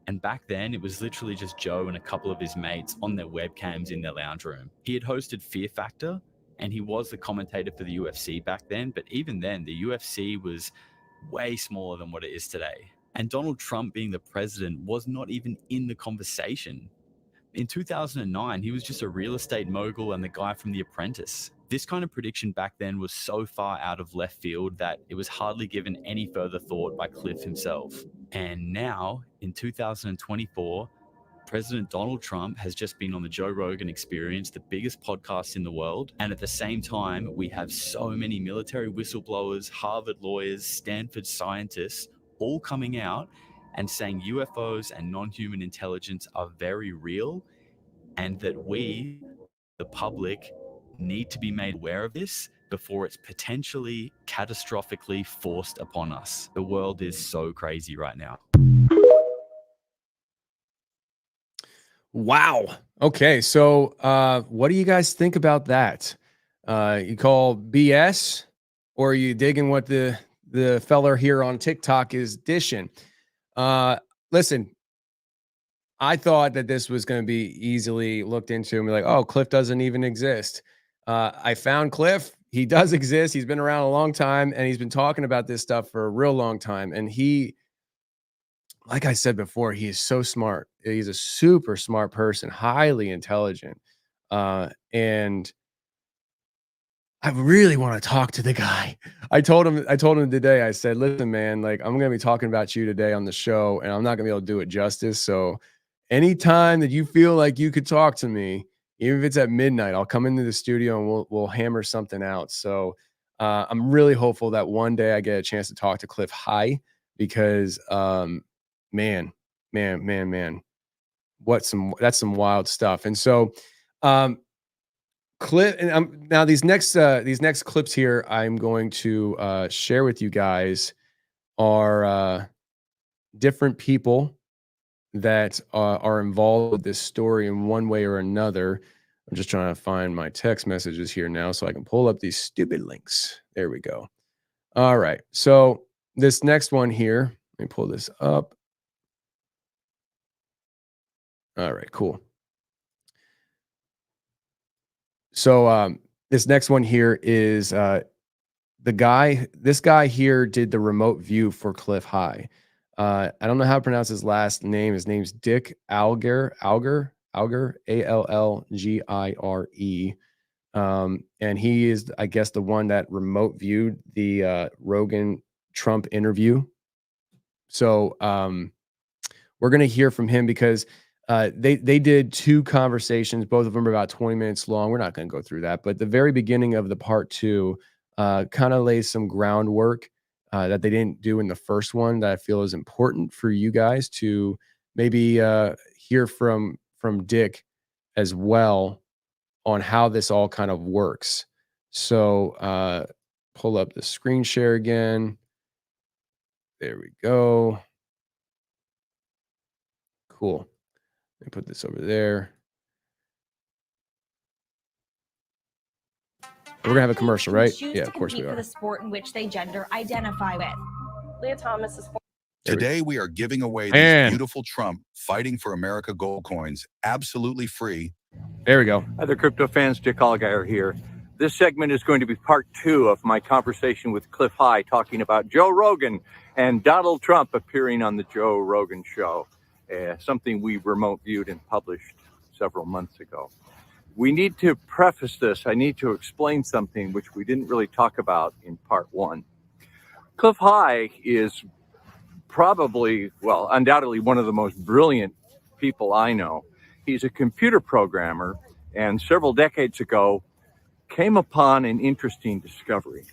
And back then, it was literally just Joe and a couple of his mates on their webcams in their lounge room. He had hosted Fear Factor, and he was the commentator for the UFC back then, but even then, the UFC was way smaller than what it is today. And Donald Trump being the president was not even in the conversation. In 2009, he was just a real estate mogul and the guy from The Apprentice. This kind of prediction back then was so far out of left field that it was hardly given any further thought by Clif himself. And now, in 2024, President Donald Trump has just been on the Joe Rogan Experience, the biggest podcast in the world. And at the same time, we have so many military whistleblowers, Harvard lawyers, Stanford scientists, all coming out and saying UFOs and non-human intelligence are very real, and that we, the public, need to be made aware of this before it's potentially catastrophically forced upon us. The world is so crazy right now. Wow. Okay. So what do you guys think about that? You call BS, or are you digging what the feller here on TikTok is dishing? Listen, I thought that this was going to be easily looked into and be like, oh, Clif doesn't even exist. I found Clif. He does exist. He's been around a long time, and he's been talking about this stuff for a real long time. And he, like I said before, he is so smart. He's a super smart person, highly intelligent. And I really want to talk to the guy. I told him today, I said, listen, man, like, I'm going to be talking about you today on the show, and I'm not going to be able to do it justice. So anytime that you feel like you could talk to me, even if it's at midnight, I'll come into the studio and we'll hammer something out. So I'm really hopeful that one day I get a chance to talk to Clif High, because man, that's some wild stuff. And so Clip, and now these next clips here I'm going to share with you guys are different people that are involved with this story in one way or another. I'm just trying to find my text messages here now so I can pull up these stupid links. There we go. All right. So this next one here, let me pull this up. All right, cool. So this next one here is this guy here did the remote view for Clif High. I don't know how to pronounce his last name. His name's Dick Alger, Allgire. And he is, I guess, the one that remote viewed the Rogan-Trump interview. So we're going to hear from him, because they did two conversations. Both of them are about 20 minutes long. We're not going to go through that, but the very beginning of the part two kind of lays some groundwork that they didn't do in the first one that I feel is important for you guys to maybe hear from Dick as well on how this all kind of works. So pull up the screen share again. There we go. Cool. Let me put this over there. We're gonna have a commercial, right? Yeah, of course we are. For the sport in which they gender identify with. Leah Thomas is. Today we are giving away these beautiful Trump Fighting for America gold coins, absolutely free. There we go. Other crypto fans, Dick Allgire here. This segment is going to be part two of my conversation with Clif High, talking about Joe Rogan and Donald Trump appearing on the Joe Rogan show. something we remote viewed and published several months ago. We need to preface this. I need to explain something which we didn't really talk about in part one. Clif High is probably, well, undoubtedly one of the most brilliant people I know. He's a computer programmer, and several decades ago came upon an interesting discovery.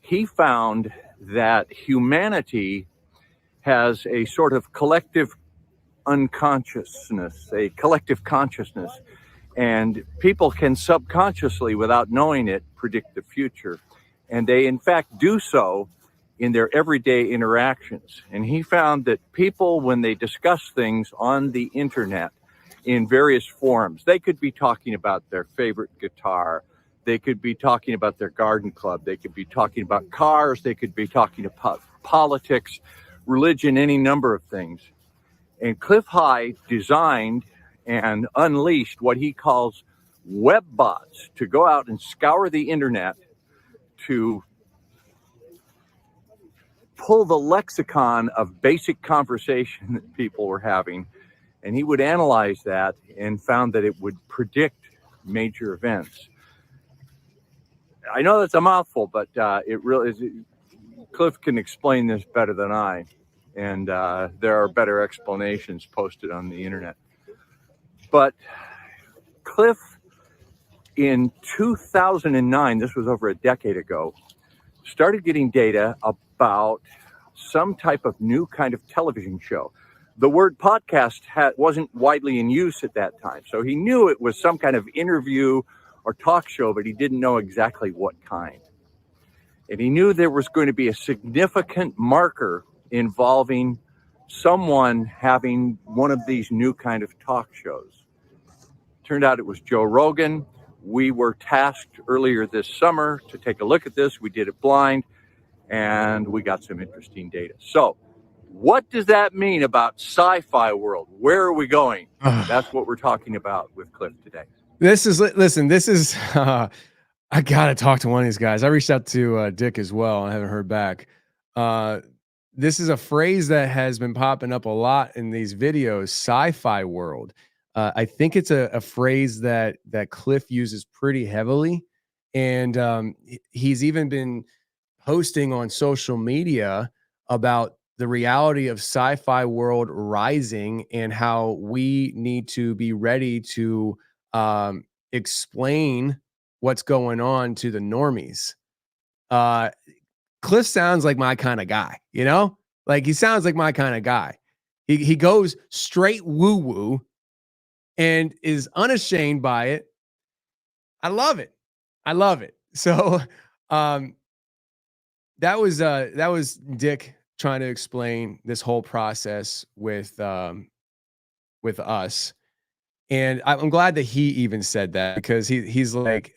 He found that humanity has a sort of collective unconsciousness, a collective consciousness, and people can subconsciously, without knowing it, predict the future. And they, in fact, do so in their everyday interactions. And he found that people, when they discuss things on the internet in various forums, they could be talking about their favorite guitar, they could be talking about their garden club, they could be talking about cars, they could be talking about politics, religion, any number of things. And Clif High designed and unleashed what he calls web bots to go out and scour the internet to pull the lexicon of basic conversation that people were having. And he would analyze that and found that it would predict major events. I know that's a mouthful, but it really is. Clif can explain this better than I. And there are better explanations posted on the internet. But Clif, in 2009, this was over a decade ago, started getting data about some type of new kind of television show. The word podcast wasn't widely in use at that time. So he knew it was some kind of interview or talk show, but he didn't know exactly what kind. And he knew there was going to be a significant marker involving someone having one of these new kind of talk shows. Turned out it was Joe Rogan. We were tasked earlier this summer to take a look at this. We did it blind, and we got some interesting data. So what does that mean about sci-fi world? Where are we going? That's what we're talking about with Clif today. Listen, this is, I got to talk to one of these guys. I reached out to Dick as well. I haven't heard back. This is a phrase that has been popping up a lot in these videos, sci-fi world. I think it's a phrase that Clif uses pretty heavily. And he's even been posting on social media about the reality of sci-fi world rising and how we need to be ready to explain what's going on to the normies. Clif sounds like my kind of guy, you know? Like he sounds like my kind of guy. He goes straight woo-woo and is unashamed by it. I love it. I love it. So that was Dick trying to explain this whole process with us. And I'm glad that he even said that, because he's like,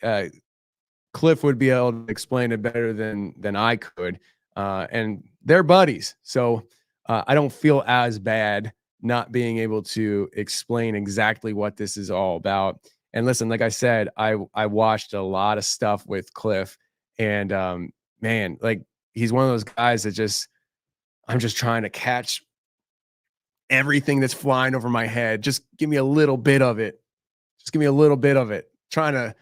Clif would be able to explain it better than I could. And they're buddies. So I don't feel as bad not being able to explain exactly what this is all about. And listen, like I said, I watched a lot of stuff with Clif, and man, like he's one of those guys that I'm just trying to catch everything that's flying over my head. Just give me a little bit of it. Just give me a little bit of it. Trying to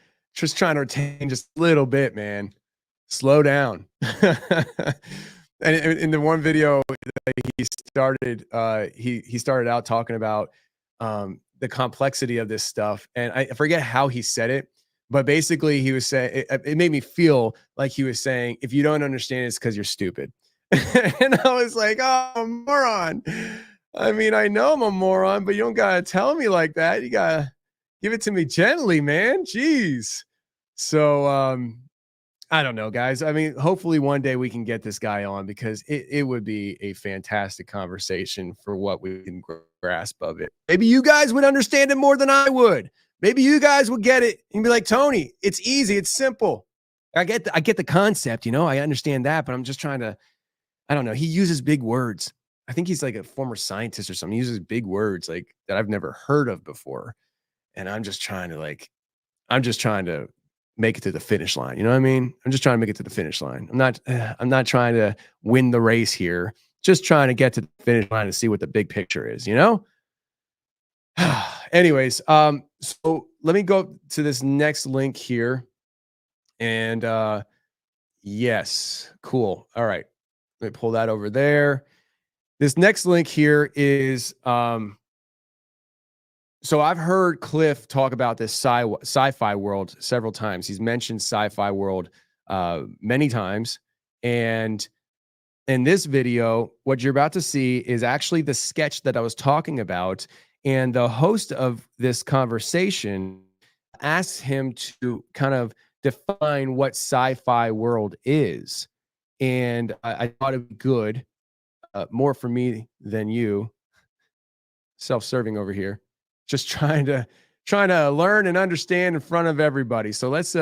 retain just a little bit, man. Slow down. And in the one video that he started, he started out talking about the complexity of this stuff. And I forget how he said it, but basically he was saying, it made me feel like he was saying, if you don't understand it, it's because you're stupid. And I was like, oh, I'm a moron. I mean, I know I'm a moron, but you don't got to tell me like that. You got to give it to me gently, man. Jeez. So, I don't know, guys. I mean, hopefully one day we can get this guy on, because it would be a fantastic conversation for what we can grasp of it. Maybe you guys would understand it more than I would. Maybe you guys would get it and be like, Tony, it's easy. It's simple. I get the concept, you know, I understand that, but I'm just trying to, I don't know. He uses big words. I think he's like a former scientist or something. He uses big words like that I've never heard of before. And I'm just trying to make it to the finish line. You know what I mean? I'm just trying to make it to the finish line. I'm not trying to win the race here. Just trying to get to the finish line and see what the big picture is, you know? Anyways, so let me go to this next link here. And yes, cool. All right. Let me pull that over there. This next link here is so I've heard Clif talk about this sci-fi world several times. He's mentioned sci-fi world many times. And in this video, what you're about to see is actually the sketch that I was talking about. And the host of this conversation asked him to kind of define what sci-fi world is. And I thought it'd be good, more for me than you. Self-serving over here, just trying to learn and understand in front of everybody. So let's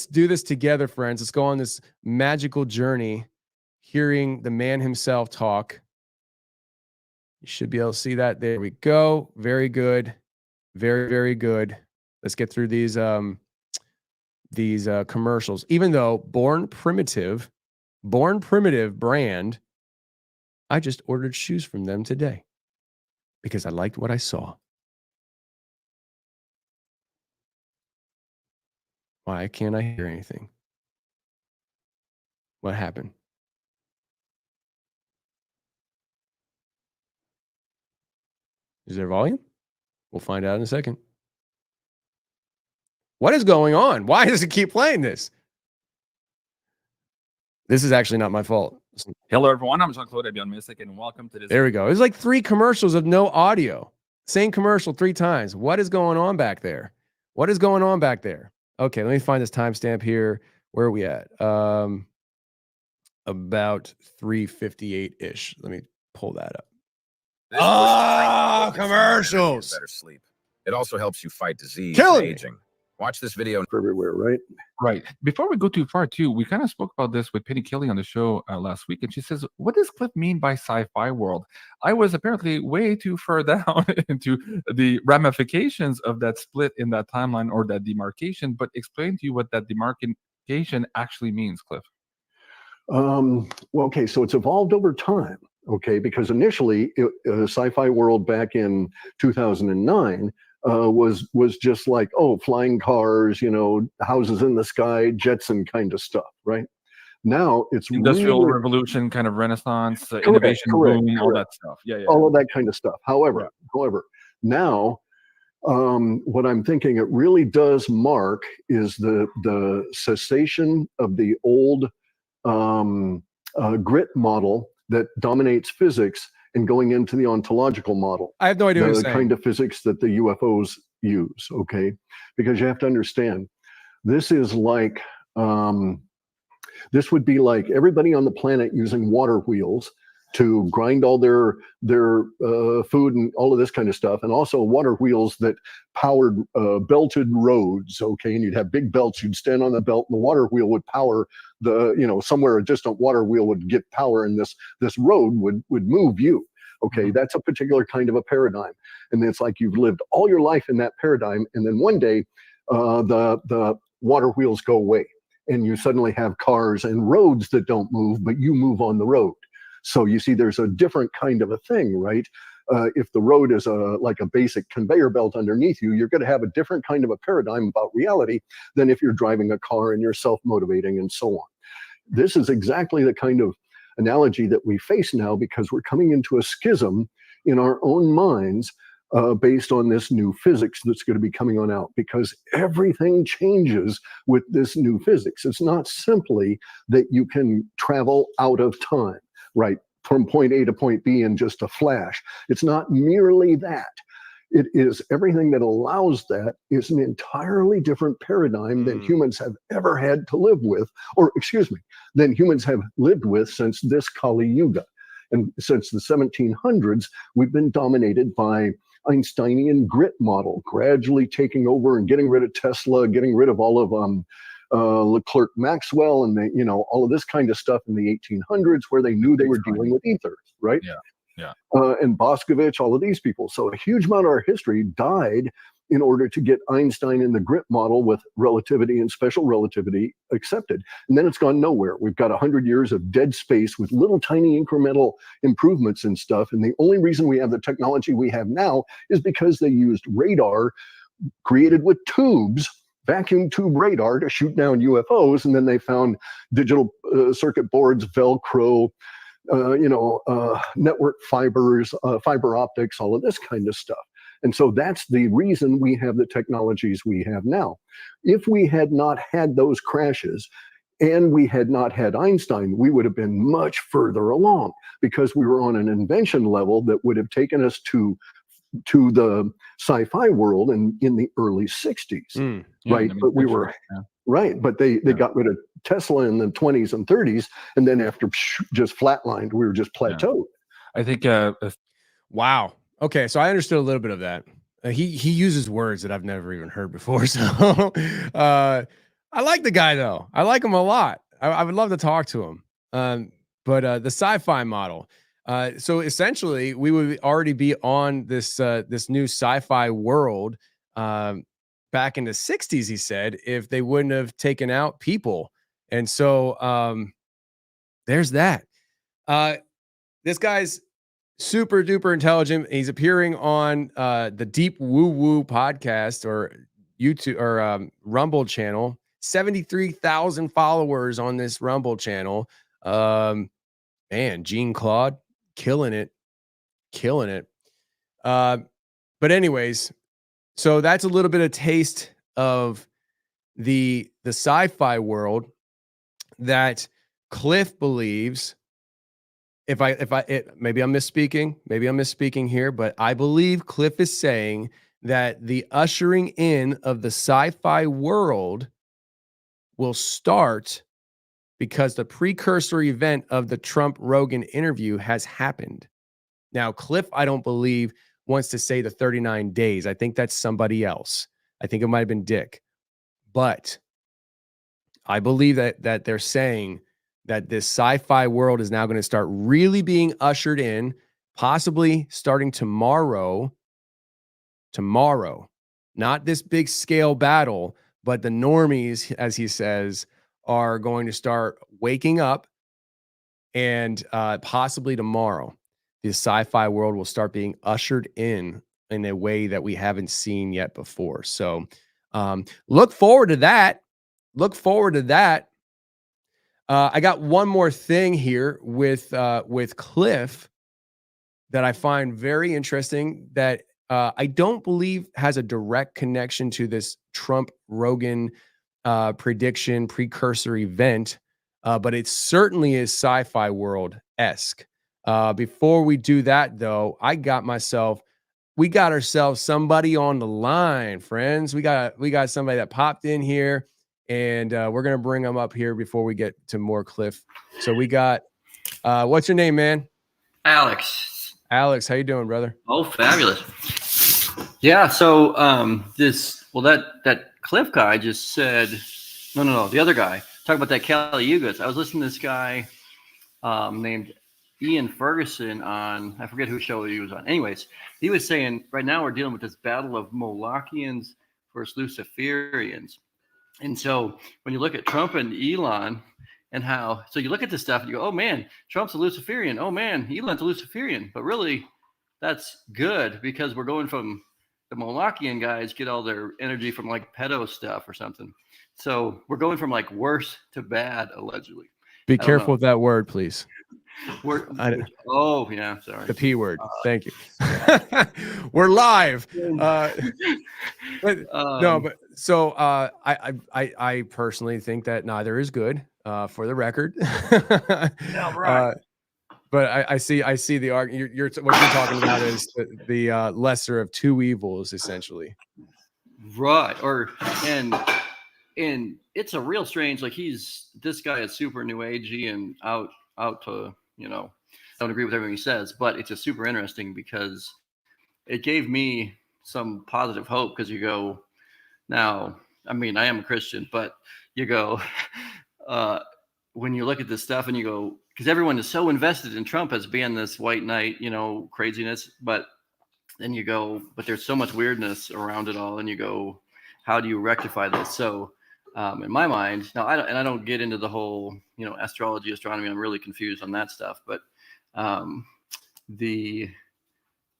do this together, friends. Let's go on this magical journey, hearing the man himself talk. You should be able to see that. There we go. Very good. Very, very good. Let's get through these commercials. Even though Born Primitive brand, I just ordered shoes from them today because I liked what I saw. Why can't I hear anything? What happened? Is there volume? We'll find out in a second. What is going on? Why does it keep playing this? This is actually not my fault. Hello, everyone. I'm Jean-Claude Beyond Mystic, and welcome to this. There we go. There's like 3 commercials of no audio. Same commercial 3 times. What is going on back there? What is going on back there? Okay, let me find this timestamp here. Where are we at? About 3:58-ish. Let me pull that up. Commercials. Better sleep. It also helps you fight disease Killing and aging. Watch this video everywhere, right? Right. Before we go too far, too, we kind of spoke about this with Penny Kelly on the show last week, and she says, "What does Clif mean by sci-fi world?" I was apparently way too far down into the ramifications of that split in that timeline or that demarcation. But explain to you what that demarcation actually means, Clif. Well, okay, so it's evolved over time. Okay, because initially, sci-fi world back in 2009. Was just like, oh, flying cars, houses in the sky, Jetson kind of stuff, right? Now it's Industrial really, Revolution, kind of Renaissance, innovation boom, all that stuff. Yeah, all of that kind of stuff. However, now what I'm thinking it really does mark is the cessation of the old grit model that dominates physics and going into the ontological model. I have no idea what you're the kind of physics that the UFOs use, okay? Because you have to understand, this is like, this would be like everybody on the planet using water wheels to grind all their food and all of this kind of stuff, and also water wheels that powered belted roads, okay? And you'd have big belts, you'd stand on the belt, and the water wheel would power somewhere a distant water wheel would get power, and this road would move you. Okay, that's a particular kind of a paradigm. And it's like you've lived all your life in that paradigm, and then one day the water wheels go away, and you suddenly have cars and roads that don't move, but you move on the road. So you see, there's a different kind of a thing, right? If the road is like a basic conveyor belt underneath you, you're going to have a different kind of a paradigm about reality than if you're driving a car and you're self-motivating and so on. This is exactly the kind of analogy that we face now, because we're coming into a schism in our own minds based on this new physics that's going to be coming on out, because everything changes with this new physics. It's not simply that you can travel out of time, right, from point A to point B in just a flash. It's not merely that. It is everything that allows that is an entirely different paradigm than humans have ever had to live with, or excuse me, than humans have lived with since this Kali Yuga. And since the 1700s, we've been dominated by Einsteinian grit model, gradually taking over and getting rid of Tesla, getting rid of all of Leclerc Maxwell and all of this kind of stuff in the 1800s, where they knew they were dealing with ether, right? Yeah. And Boscovich, all of these people. So a huge amount of our history died in order to get Einstein and the grit model with relativity and special relativity accepted. And then it's gone nowhere. We've got 100 years of dead space with little tiny incremental improvements and stuff. And the only reason we have the technology we have now is because they used radar created with tubes, vacuum tube radar, to shoot down UFOs. And then they found digital circuit boards, Velcro, network fibers, fiber optics, all of this kind of stuff. And so that's the reason we have the technologies we have now. If we had not had those crashes and we had not had Einstein, we would have been much further along, because we were on an invention level that would have taken us to the sci-fi world in the early 60s, right? But we were right, but they got rid of Tesla in the 20s and 30s, and then after just flatlined, we were just plateaued. I think wow. Okay, so I understood a little bit of that. He uses words that I've never even heard before. So I like the guy, though. I like him a lot. I would love to talk to him. But the sci-fi model. So essentially, we would already be on this new sci-fi world back in the 60s, he said, if they wouldn't have taken out people. And so there's that. This guy's super duper intelligent. He's appearing on the Deep Woo Woo podcast or YouTube or Rumble channel. 73,000 followers on this Rumble channel. Man, Jean Claude killing it. But anyways, so that's a little bit of taste of the sci-fi world that Clif believes. Maybe I'm misspeaking here, but I believe Clif is saying that the ushering in of the sci-fi world will start because the precursor event of the Trump-Rogan interview has happened. Now, Clif, I don't believe, wants to say the 39 days. I think that's somebody else. I think it might have been Dick. But I believe that they're saying that this sci-fi world is now going to start really being ushered in, possibly starting tomorrow. Not this big scale battle, but the normies, as he says, are going to start waking up, and possibly tomorrow, the sci-fi world will start being ushered in a way that we haven't seen yet before. So look forward to that. I got one more thing here with Clif that I find very interesting that I don't believe has a direct connection to this Trump-Rogan prediction precursor event, but it certainly is sci-fi world-esque. Before we do that, though, we got ourselves somebody on the line, friends. We got somebody that popped in here. And we're going to bring them up here before we get to more Clif. So we got, what's your name, man? Alex. Alex, how you doing, brother? Oh, fabulous. Yeah, so that Clif guy just said, no, the other guy, talking about that Kali Yugas. I was listening to this guy named Ian Ferguson on, I forget whose show he was on. Anyways, he was saying right now we're dealing with this battle of Molochians versus Luciferians. And so when you look at Trump and Elon and so you look at this stuff and you go, oh man, Trump's a Luciferian. Oh man, Elon's a Luciferian. But really, that's good because we're going from the Molochian guys get all their energy from like pedo stuff or something. So we're going from like worse to bad, allegedly. Be careful with that word, please. Oh, yeah, sorry. The P word. Thank you. We're live. I personally think that neither is good, for the record. Yeah, right. But I see the argument. What you're talking about is the lesser of two evils, essentially. Right. And it's a real strange, like this guy is super new agey and out to, I don't agree with everything he says, but it's just super interesting because it gave me some positive hope because you go, now, I mean, I am a Christian, but you go, when you look at this stuff and you go, because everyone is so invested in Trump as being this white knight, craziness, but then you go, but there's so much weirdness around it all, and you go, how do you rectify this? So in my mind, now I don't get into the whole, astrology, astronomy. I'm really confused on that stuff, but I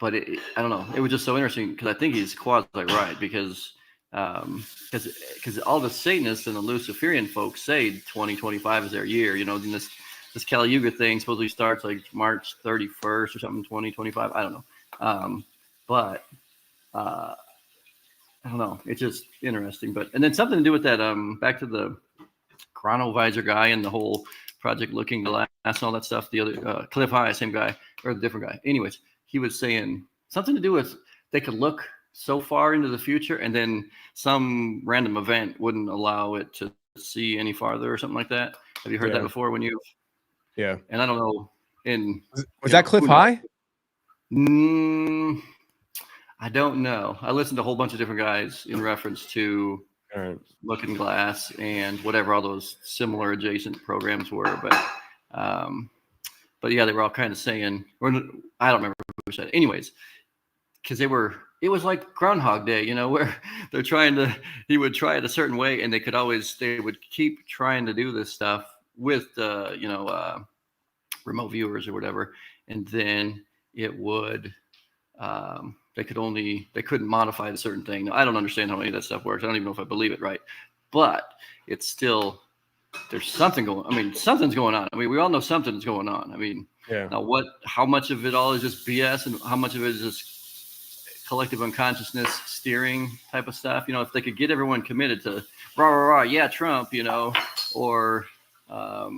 don't know. It was just so interesting because I think he's quasi right because all the Satanists and the Luciferian folks say 2025 is their year. This Kali Yuga thing supposedly starts like March 31st or something, 2025. I don't know. But I don't know. It's just interesting. And then something to do with that, back to the chronovisor guy and the whole Project Looking Glass and all that stuff. The other Clif High, same guy or a different guy. Anyways, he was saying something to do with they could look so far into the future and then some random event wouldn't allow it to see any farther or something like that. Have you heard that before when you? Yeah. And I don't know. Was that Clif High? I don't know. I listened to a whole bunch of different guys in reference to Looking Glass and whatever all those similar adjacent programs were. But yeah, they were all kind of saying, or I don't remember who said it. Anyways, because it was like Groundhog Day, where he would try it a certain way and they would keep trying to do this stuff with, remote viewers or whatever. And then it would, they couldn't modify a certain thing. Now, I don't understand how any of that stuff works. I don't even know if I believe it right, but it's still, there's something going on. I mean, something's going on. I mean, we all know something's going on. I mean, now how much of it all is just BS and how much of it is just collective unconsciousness steering type of stuff? If they could get everyone committed to rah, rah, rah, yeah, Trump, or I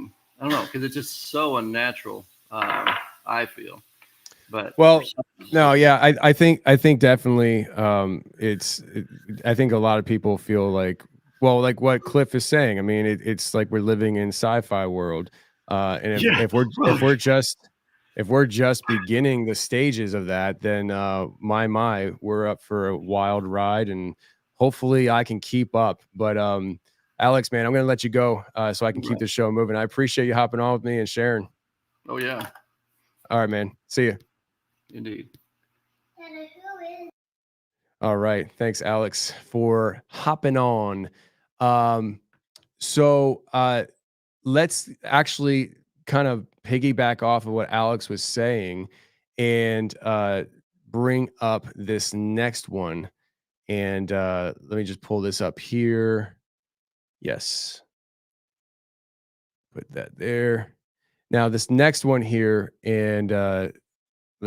don't know, because it's just so unnatural, I feel. But I think definitely I think a lot of people feel like what Cliff is saying. I mean, it's like we're living in sci-fi world, and if we're just beginning the stages of that, then we're up for a wild ride, and hopefully I can keep up. But Alex, man, I'm gonna let you go so I can keep the show moving. I appreciate you hopping on with me and sharing. Oh yeah. All right, man. See you. Indeed. All right. Thanks, Alex, for hopping on. So let's actually kind of piggyback off of what Alex was saying and bring up this next one. And let me just pull this up here. Yes. Put that there. Now, this next one here, and let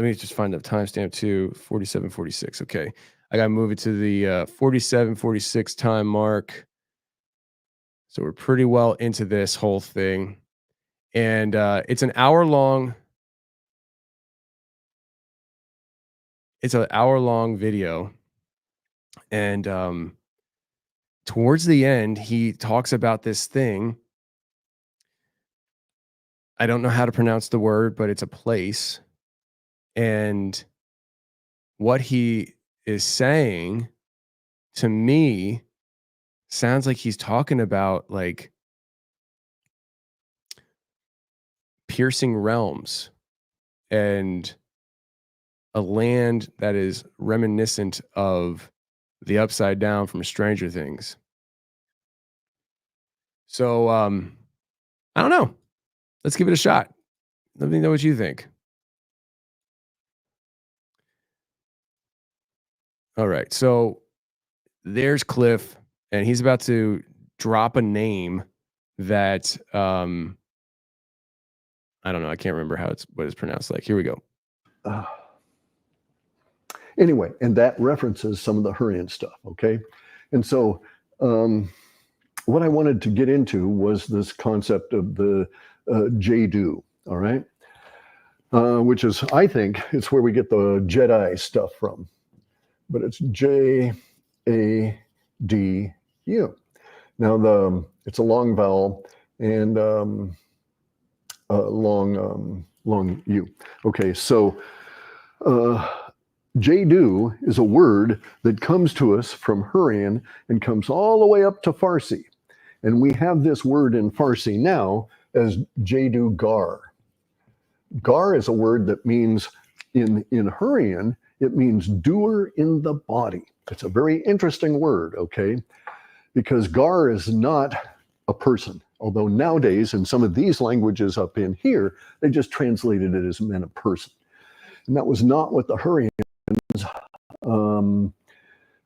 me just find the timestamp too, 47:46. Okay. I got to move it to the 47:46 time mark. So we're pretty well into this whole thing. And it's an hour-long video. And towards the end, he talks about this thing. I don't know how to pronounce the word, but it's a place. And what he is saying to me sounds like he's talking about like piercing realms and a land that is reminiscent of the Upside Down from Stranger Things. So I don't know. Let's give it a shot. Let me know what you think. All right. So there's Cliff, and he's about to drop a name that I don't know. I can't remember what it's pronounced like. Here we go. Anyway, and that references some of the Hurrian stuff, okay? And so what I wanted to get into was this concept of the Jadu, all right? Which is, I think, it's where we get the Jedi stuff from. But it's J-A-D-U. Now, it's a long vowel and long U. Okay, so Jadu is a word that comes to us from Hurrian and comes all the way up to Farsi. And we have this word in Farsi now as Jadugar. Gar is a word that means in Hurrian, It means doer in the body. It's a very interesting word, okay? Because gar is not a person. Although nowadays, in some of these languages up in here, they just translated it as meant a person. And that was not what the Hurrians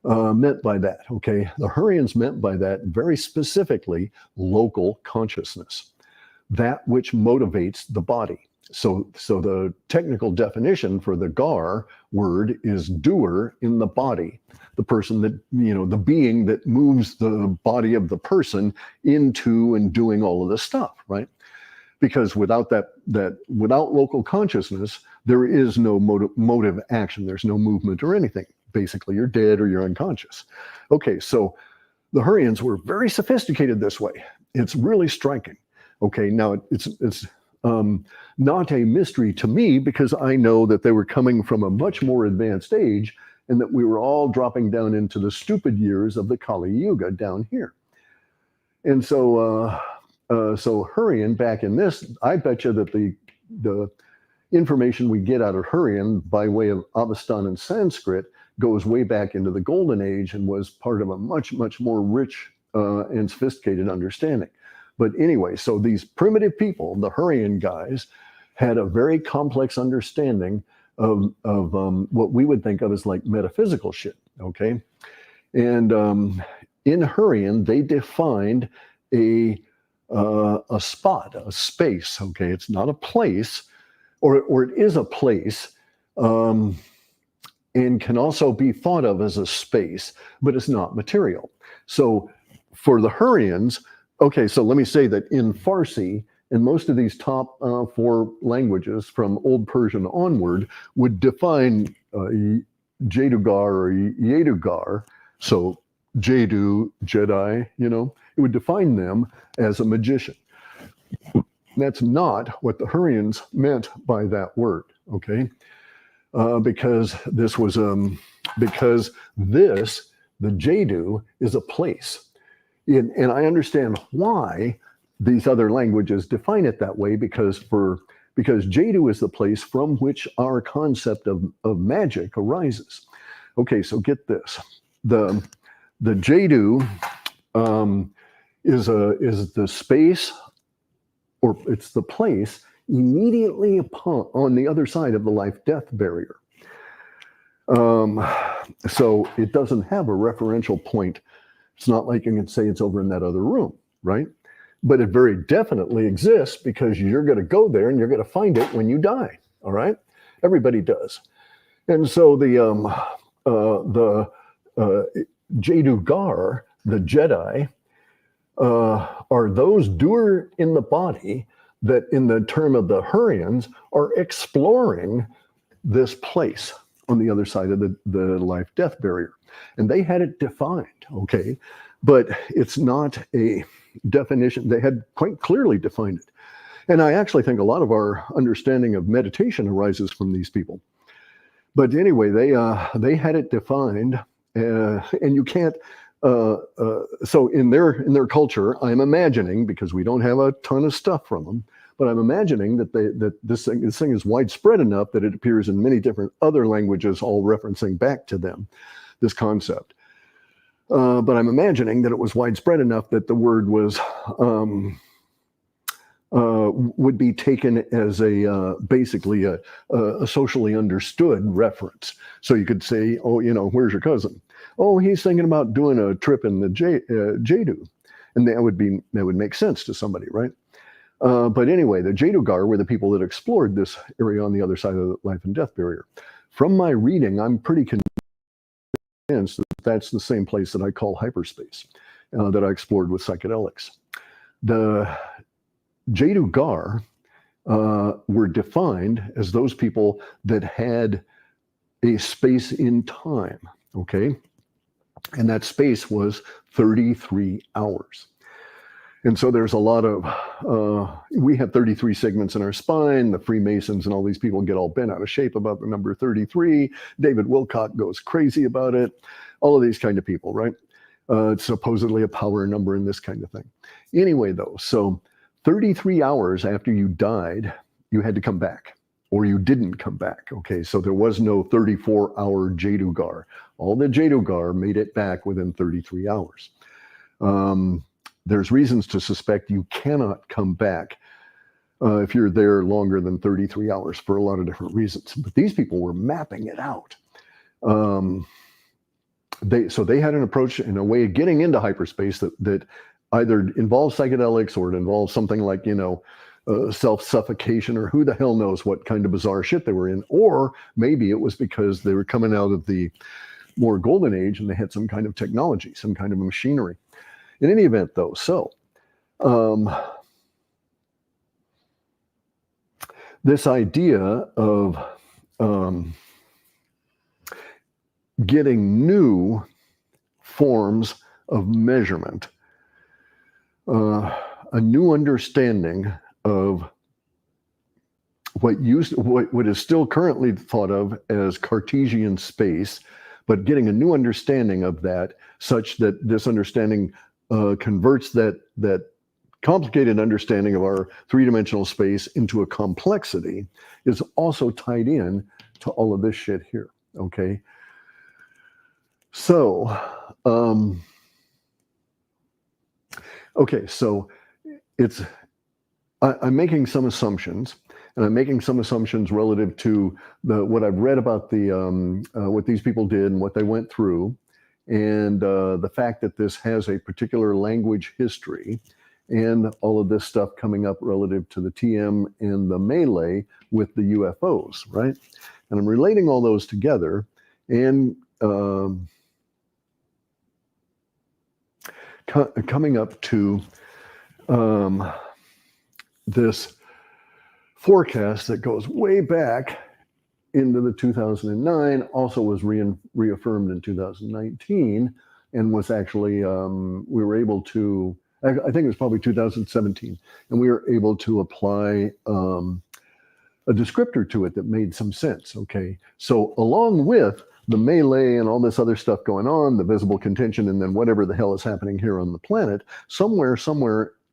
meant by that, okay? The Hurrians meant by that very specifically local consciousness, that which motivates the body. So the technical definition for the gar word is doer in the body, the person that, the being that moves the body of the person into and doing all of this stuff, right? Because without without local consciousness, there is no motive action. There's no movement or anything. Basically, you're dead or you're unconscious. Okay, so the Hurrians were very sophisticated this way. It's really striking. Okay, now it's not a mystery to me because I know that they were coming from a much more advanced age and that we were all dropping down into the stupid years of the Kali Yuga down here. And so Hurrian back in this, I bet you that the information we get out of Hurrian by way of Avestan and Sanskrit goes way back into the Golden Age and was part of a much, much more rich and sophisticated understanding. But anyway, so these primitive people, the Hurrian guys, had a very complex understanding of what we would think of as like metaphysical shit, okay? And in Hurrian, they defined a spot, a space, okay? It's not a place, or it is a place, and can also be thought of as a space, but it's not material. So for the Hurrians, okay, so let me say that in Farsi, and most of these top 4 languages from Old Persian onward would define Jadugar or Jadugar, so Jadu, Jedi, it would define them as a magician. That's not what the Hurrians meant by that word, okay? Because this was, the Jadu is a place. And I understand why these other languages define it that way, because Jadu is the place from which our concept of magic arises. Okay, so get this. The Jadu is the space, or it's the place immediately on the other side of the life-death barrier. So it doesn't have a referential point. It's not like you can say it's over in that other room, right? But it very definitely exists because you're going to go there and you're going to find it when you die, all right? Everybody does. And so the Jadugar, the Jedi, are those doer in the body that, in the term of the Hurrians, are exploring this place on the other side of the life-death barrier. And they had it defined, okay? But it's not a definition. They had quite clearly defined it. And I actually think a lot of our understanding of meditation arises from these people. But anyway, they had it defined, and you can't. So in their culture, I'm imagining, because we don't have a ton of stuff from them, but I'm imagining that this thing is widespread enough that it appears in many different other languages, all referencing back to them, this concept. But I'm imagining that it was widespread enough that the word was would be taken as basically a socially understood reference. So you could say, oh, where's your cousin? Oh, he's thinking about doing a trip in the Jadu, and that would make sense to somebody, right? But anyway, the Jadugar were the people that explored this area on the other side of the life and death barrier. From my reading, I'm pretty convinced that that's the same place that I call hyperspace, that I explored with psychedelics. The Jadugar were defined as those people that had a space in time, okay? And that space was 33 hours. And so there's a lot of, we have 33 segments in our spine. The Freemasons and all these people get all bent out of shape about the number 33. David Wilcott goes crazy about it. All of these kind of people, right? It's supposedly a power number and this kind of thing. Anyway, though, so 33 hours after you died, you had to come back. or you didn't come back. Okay, so there was no 34-hour Jadugar. All the Jadugar made it back within 33 hours. There's reasons to suspect you cannot come back if you're there longer than 33 hours for a lot of different reasons. But these people were mapping it out. So they had an approach and a way of getting into hyperspace that either involves psychedelics or it involves something like, self-suffocation, or who the hell knows what kind of bizarre shit they were in. Or maybe it was because they were coming out of the more golden age and they had some kind of technology, some kind of machinery. In any event, though, so this idea of getting new forms of measurement, a new understanding of what is still currently thought of as Cartesian space, but getting a new understanding of that, such that this understanding converts that complicated understanding of our three-dimensional space into a complexity, is also tied in to all of this shit here. Okay, so it's I'm making some assumptions, and I'm making some assumptions relative to what I've read about what these people did and what they went through, and the fact that this has a particular language history, and all of this stuff coming up relative to the TM and the melee with the UFOs, right? And I'm relating all those together, and coming up to this forecast that goes way back into the 2009, also was reaffirmed in 2019, and was actually, we were able to, I think it was probably 2017, and we were able to apply a descriptor to it that made some sense, okay? So along with the melee and all this other stuff going on, the visible contention, and then whatever the hell is happening here on the planet, somewhere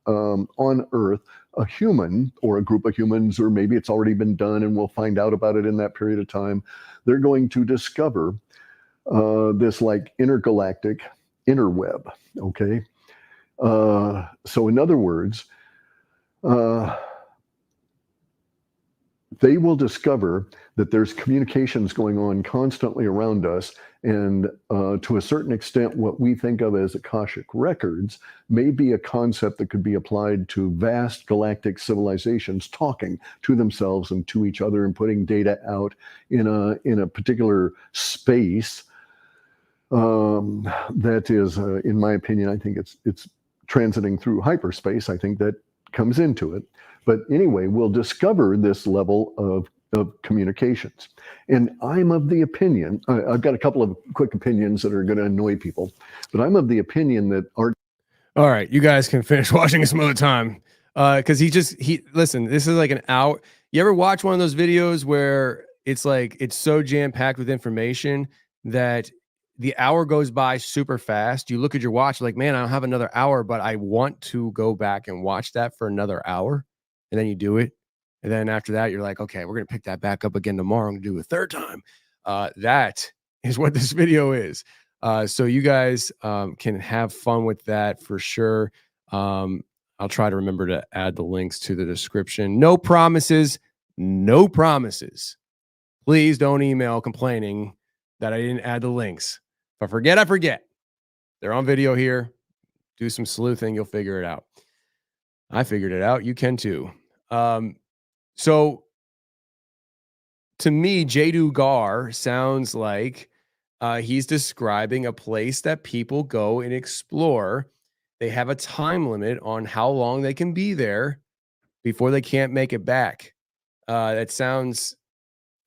on Earth, a human or a group of humans, or maybe it's already been done and we'll find out about it in that period of time, they're going to discover this like intergalactic interweb, okay? So in other words, they will discover that there's communications going on constantly around us, and to a certain extent, what we think of as Akashic records may be a concept that could be applied to vast galactic civilizations talking to themselves and to each other and putting data out in a particular space that is, in my opinion, I think it's transiting through hyperspace. I think that comes into it. But anyway, we'll discover this level of communications. And I'm of the opinion, I've got a couple of quick opinions that are going to annoy people, but I'm of the opinion that our... All right, you guys can finish watching some other time. Because listen, this is like an hour. You ever watch one of those videos where it's like, it's so jam-packed with information that the hour goes by super fast? You look at your watch like, man, I don't have another hour, but I want to go back and watch that for another hour. And then you do it. And then after that, you're like, okay, we're going to pick that back up again tomorrow. I'm going to do it a third time. That is what this video is. So you guys can have fun with that for sure. I'll try to remember to add the links to the description. No promises. No promises. Please don't email complaining that I didn't add the links. If I forget, I forget. They're on video here. Do some sleuthing. You'll figure it out. I figured it out. You can too. So to me, Jadugar sounds like he's describing a place that people go and explore. They have a time limit on how long they can be there before they can't make it back. That sounds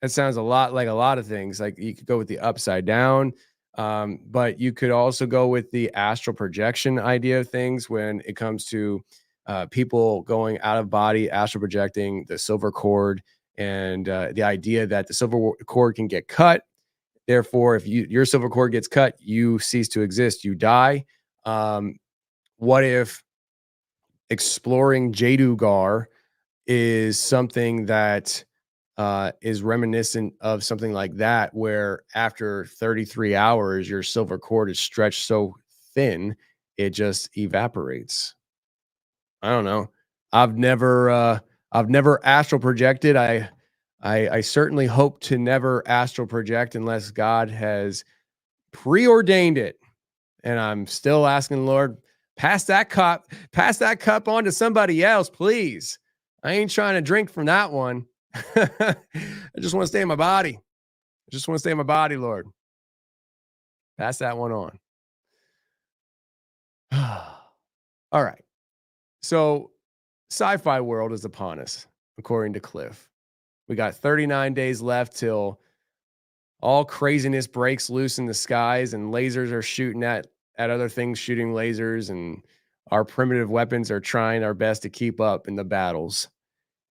a lot like a lot of things. Like you could go with the upside down, but you could also go with the astral projection idea of things when it comes to people going out of body, astral projecting, the silver cord, and the idea that the silver cord can get cut. Therefore, if your silver cord gets cut, you cease to exist, you die. What if exploring Jadugar is something that is reminiscent of something like that, where after 33 hours, your silver cord is stretched so thin, it just evaporates. I don't know. I've never astral projected. I certainly hope to never astral project unless God has preordained it. And I'm still asking the Lord, pass that cup on to somebody else, please. I ain't trying to drink from that one. I just want to stay in my body. I just want to stay in my body, Lord. Pass that one on. All right. So sci-fi world is upon us, according to Clif. We got 39 days left till all craziness breaks loose in the skies and lasers are shooting at other things shooting lasers, and our primitive weapons are trying our best to keep up in the battles.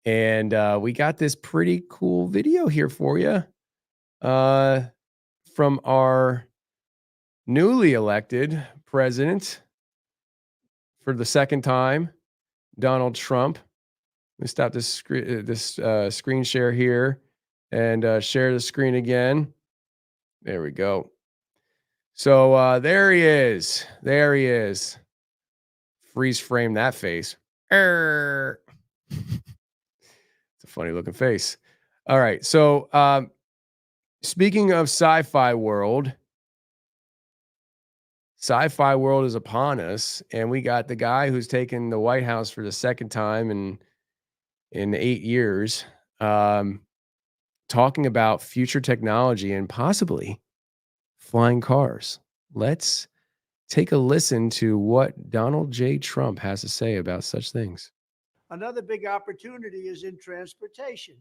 And we got this pretty cool video here for you from our newly elected president for the second time, Donald Trump. Let me stop this screen share here and share the screen again. There we go. So there he is. There he is. Freeze frame that face. It's a funny looking face. All right. So speaking of sci-fi world is upon us, and we got the guy who's taken the White House for the second time in 8 years, talking about future technology and possibly flying cars. Let's take a listen to what Donald J. Trump has to say about such things. Another big opportunity is in transportation.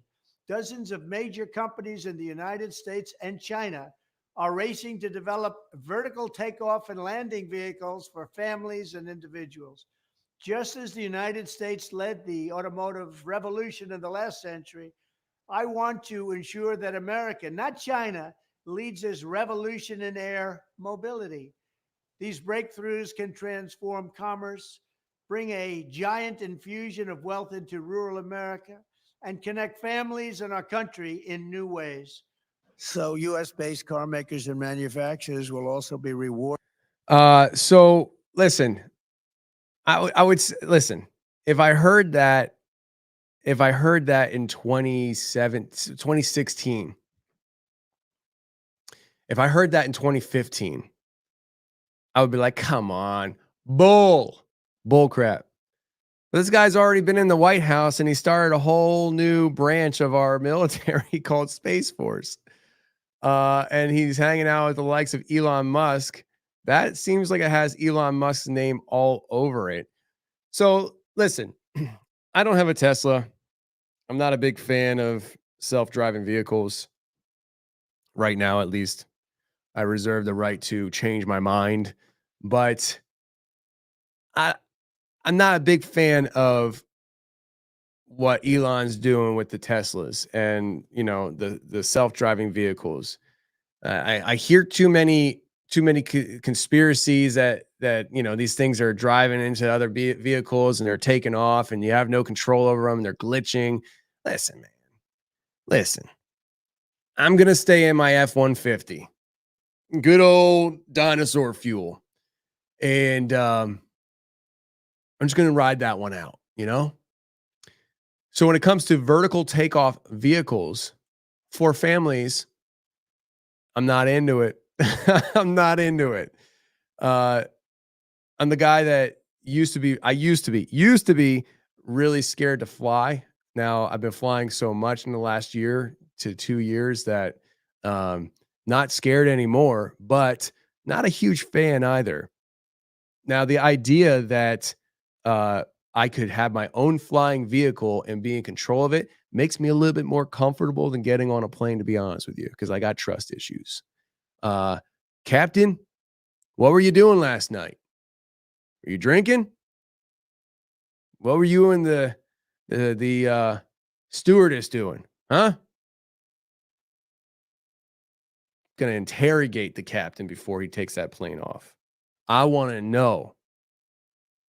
Dozens of major companies in the United States and China are racing to develop vertical takeoff and landing vehicles for families and individuals. Just as the United States led the automotive revolution in the last century, I want to ensure that America, not China, leads this revolution in air mobility. These breakthroughs can transform commerce, bring a giant infusion of wealth into rural America, and connect families in our country in new ways. So U.S.-based car makers and manufacturers will also be rewarded. So listen, I would listen. If I heard that in 2016, if I heard that in 2015, I would be like, come on, bull crap. This guy's already been in the White House and he started a whole new branch of our military called Space Force. And he's hanging out with the likes of Elon Musk. That seems like it has Elon Musk's name all over it. So listen, I don't have a Tesla. I'm not a big fan of self-driving vehicles right now, at least. I reserve the right to change my mind, but I'm not a big fan of what Elon's doing with the Teslas and, you know, the self-driving vehicles. I hear too many conspiracies that you know, these things are driving into other vehicles and they're taking off and you have no control over them and they're glitching. Listen, man. Listen. I'm going to stay in my F-150. Good old dinosaur fuel. And I'm just going to ride that one out, you know? So when it comes to vertical takeoff vehicles for families, I'm not into it. I'm not into it. I'm the guy that used to be really scared to fly. Now I've been flying so much in the last year to 2 years that not scared anymore, but not a huge fan either. Now, the idea that I could have my own flying vehicle and be in control of it makes me a little bit more comfortable than getting on a plane, to be honest with you, because I got trust issues. Captain, what were you doing last night? Were you drinking? What were you and the stewardess doing? Huh? Gonna interrogate the captain before he takes that plane off. I want to know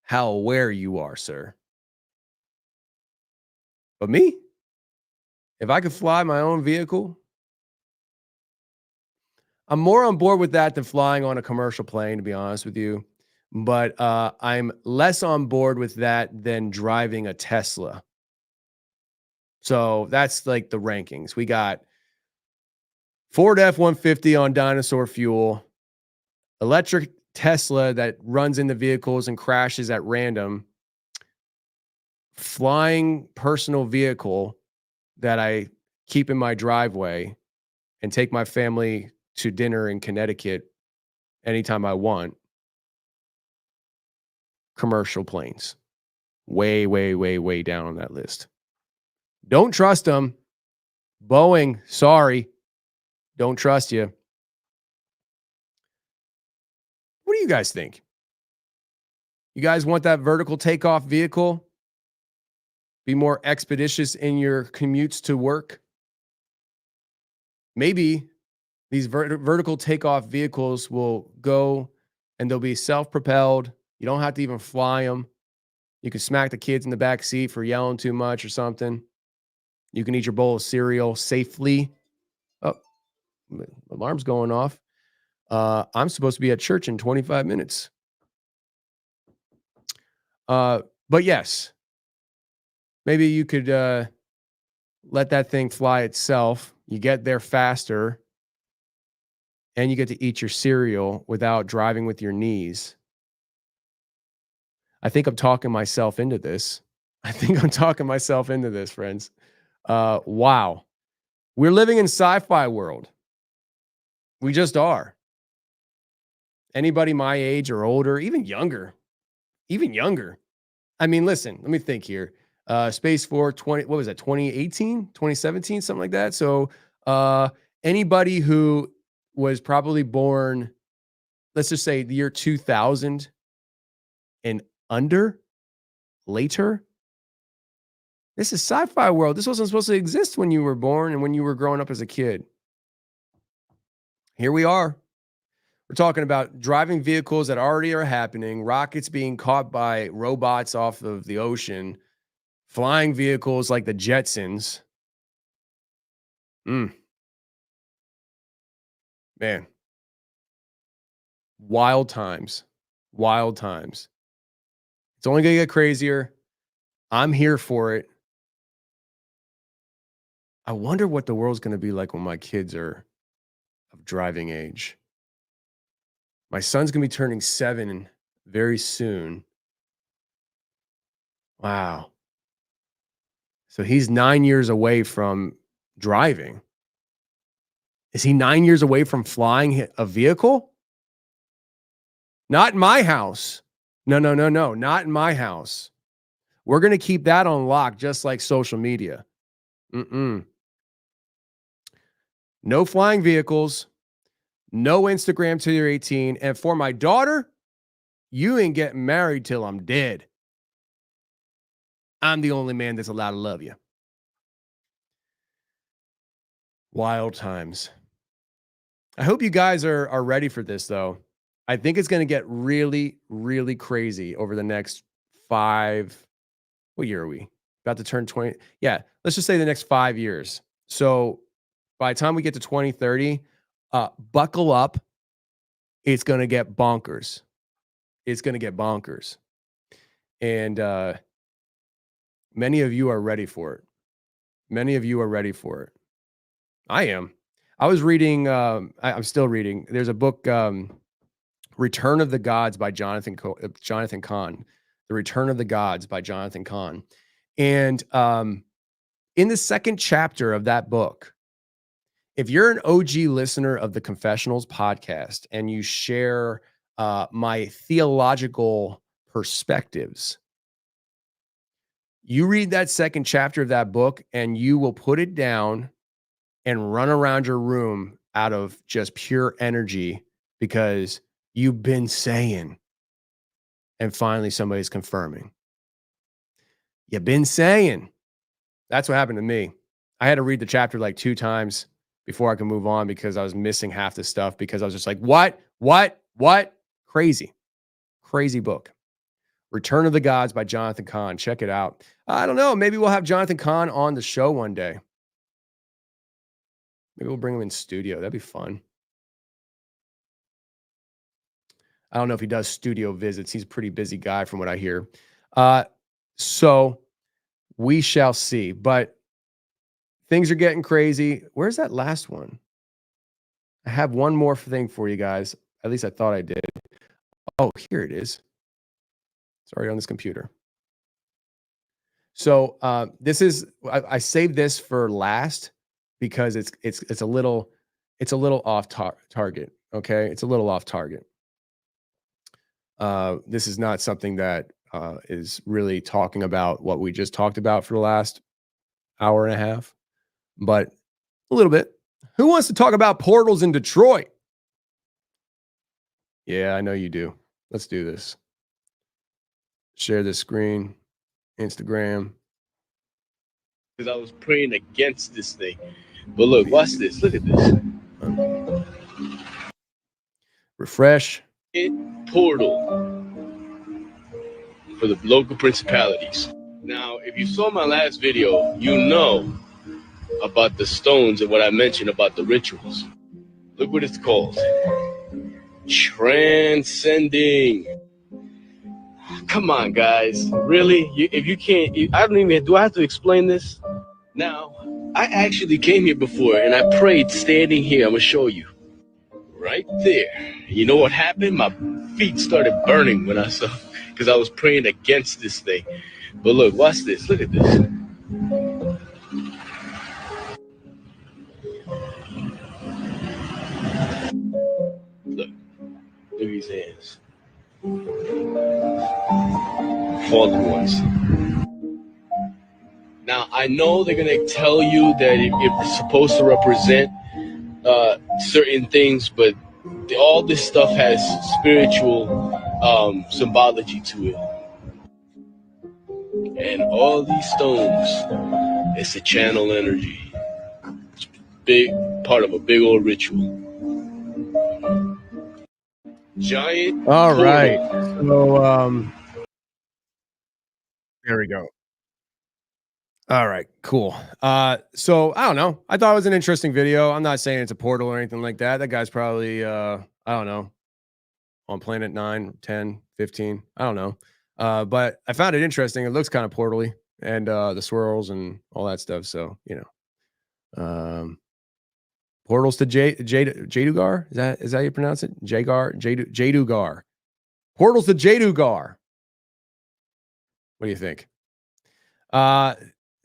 how aware you are, sir. But me, If I could fly my own vehicle, I'm more on board with that than flying on a commercial plane, to be honest with you. But I'm less on board with that than driving a Tesla. So that's like the rankings. We got Ford F-150 on dinosaur fuel, electric Tesla that runs into vehicles and crashes at random, flying personal vehicle that I keep in my driveway and take my family to dinner in Connecticut anytime I want. Commercial planes. Way, way, way, way down on that list. Don't trust them. Boeing, sorry. Don't trust you. What do you guys think? You guys want that vertical takeoff vehicle? Be more expeditious in your commutes to work? Maybe these vertical takeoff vehicles will go and they'll be self-propelled. You don't have to even fly them. You can smack the kids in the back seat for yelling too much or something. You can eat your bowl of cereal safely. Oh, alarm's going off. I'm supposed to be at church in 25 minutes. But yes, maybe you could let that thing fly itself. You get there faster and you get to eat your cereal without driving with your knees. I think I'm talking myself into this. Friends. Wow. We're living in sci-fi world. We just are. Anybody my age or older, even younger. I mean, listen, let me think here. Space Force 2018, 2017, something like that. So anybody who was probably born, let's just say the year 2000 and later. This is sci-fi world. This wasn't supposed to exist when you were born and when you were growing up as a kid. Here we are. We're talking about driving vehicles that already are happening, rockets being caught by robots off of the ocean, flying vehicles like the Jetsons. Man. Wild times. It's only going to get crazier. I'm here for it. I wonder what the world's going to be like when my kids are of driving age. My son's going to be turning 7 very soon. Wow. So he's 9 years away from driving. Is he 9 years away from flying a vehicle? Not in my house. No. Not in my house. We're going to keep that on lock, just like social media. No flying vehicles. No Instagram till you're 18. And for my daughter, you ain't getting married till I'm dead. I'm the only man that's allowed to love you. Wild times. I hope you guys are ready for this, though. I think it's going to get really, really crazy over the next 5. What year are we? About to turn 20. Yeah, let's just say the next 5 years. So by the time we get to 2030, buckle up. It's going to get bonkers. And many of you are ready for it. I am. I was reading, I'm still reading. There's a book, Return of the Gods by Jonathan Cahn. The Return of the Gods by Jonathan Cahn. And in the second chapter of that book, if you're an OG listener of the Confessionals podcast and you share my theological perspectives, you read that second chapter of that book and you will put it down and run around your room out of just pure energy because you've been saying, and finally somebody's confirming. You've been saying. That's what happened to me. I had to read the chapter like 2 times before I could move on because I was missing half the stuff because I was just like, what? Crazy book. Return of the Gods by Jonathan Cahn. Check it out. I don't know. Maybe we'll have Jonathan Cahn on the show one day. Maybe we'll bring him in studio. That'd be fun. I don't know if he does studio visits. He's a pretty busy guy from what I hear. So we shall see. But things are getting crazy. Where's that last one? I have one more thing for you guys. At least I thought I did. Oh, here it is. It's already on this computer. So this is I saved this for last because it's a little off target. Okay, it's a little off target. This is not something that is really talking about what we just talked about for the last hour and a half, but a little bit. Who wants to talk about portals in Detroit? Yeah, I know you do. Let's do this. Share this screen, Instagram. Because I was praying against this thing. But look, watch this. Look at this. Refresh. Portal for the local principalities. Now, if you saw my last video, you know about the stones and what I mentioned about the rituals. Look what it's called. Transcending. Come on, guys. Really? If you can't, I don't even, do I have to explain this? Now, I actually came here before and I prayed standing here. I'm going to show you. Right there. You know what happened? My feet started burning when I saw, because I was praying against this thing. But look, watch this. Look at this. Look at these hands. Fallen ones. Now, I know they're going to tell you that it's supposed to represent certain things, but all this stuff has spiritual symbology to it. And all these stones, it's a channel energy. It's big part of a big old ritual. Giant. All right. So there we go. All right, cool. So I don't know. I thought it was an interesting video. I'm not saying it's a portal or anything like that. That guy's probably I don't know, on planet 9, 10, 15. I don't know. But I found it interesting. It looks kind of portally, and the swirls and all that stuff. So, you know. Portals to Jadugar? Is that how you pronounce it? Jadugar. Portals to Jadugar. What do you think?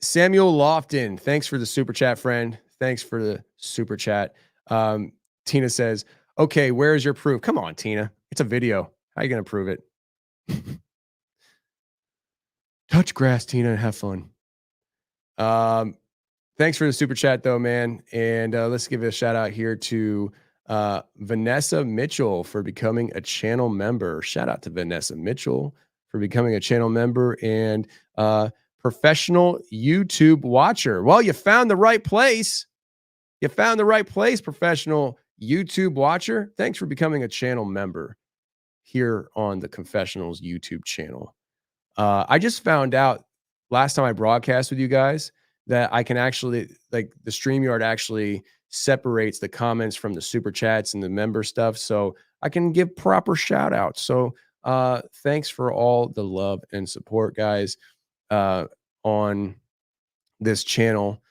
Samuel Lofton, thanks for the super chat, friend. Thanks for the super chat. Tina says, okay, where's your proof? Come on, Tina. It's a video. How are you going to prove it? Touch grass, Tina, and have fun. Thanks for the super chat, though, man. And let's give a shout out here to Vanessa Mitchell for becoming a channel member. Shout out to Vanessa Mitchell for becoming a channel member and professional YouTube watcher. Well, you found the right place. You found the right place, professional YouTube watcher. Thanks for becoming a channel member here on the Confessionals YouTube channel. I just found out last time I broadcast with you guys that I can actually, like, the StreamYard actually separates the comments from the super chats and the member stuff. So I can give proper shout outs. So thanks for all the love and support, guys, on this channel.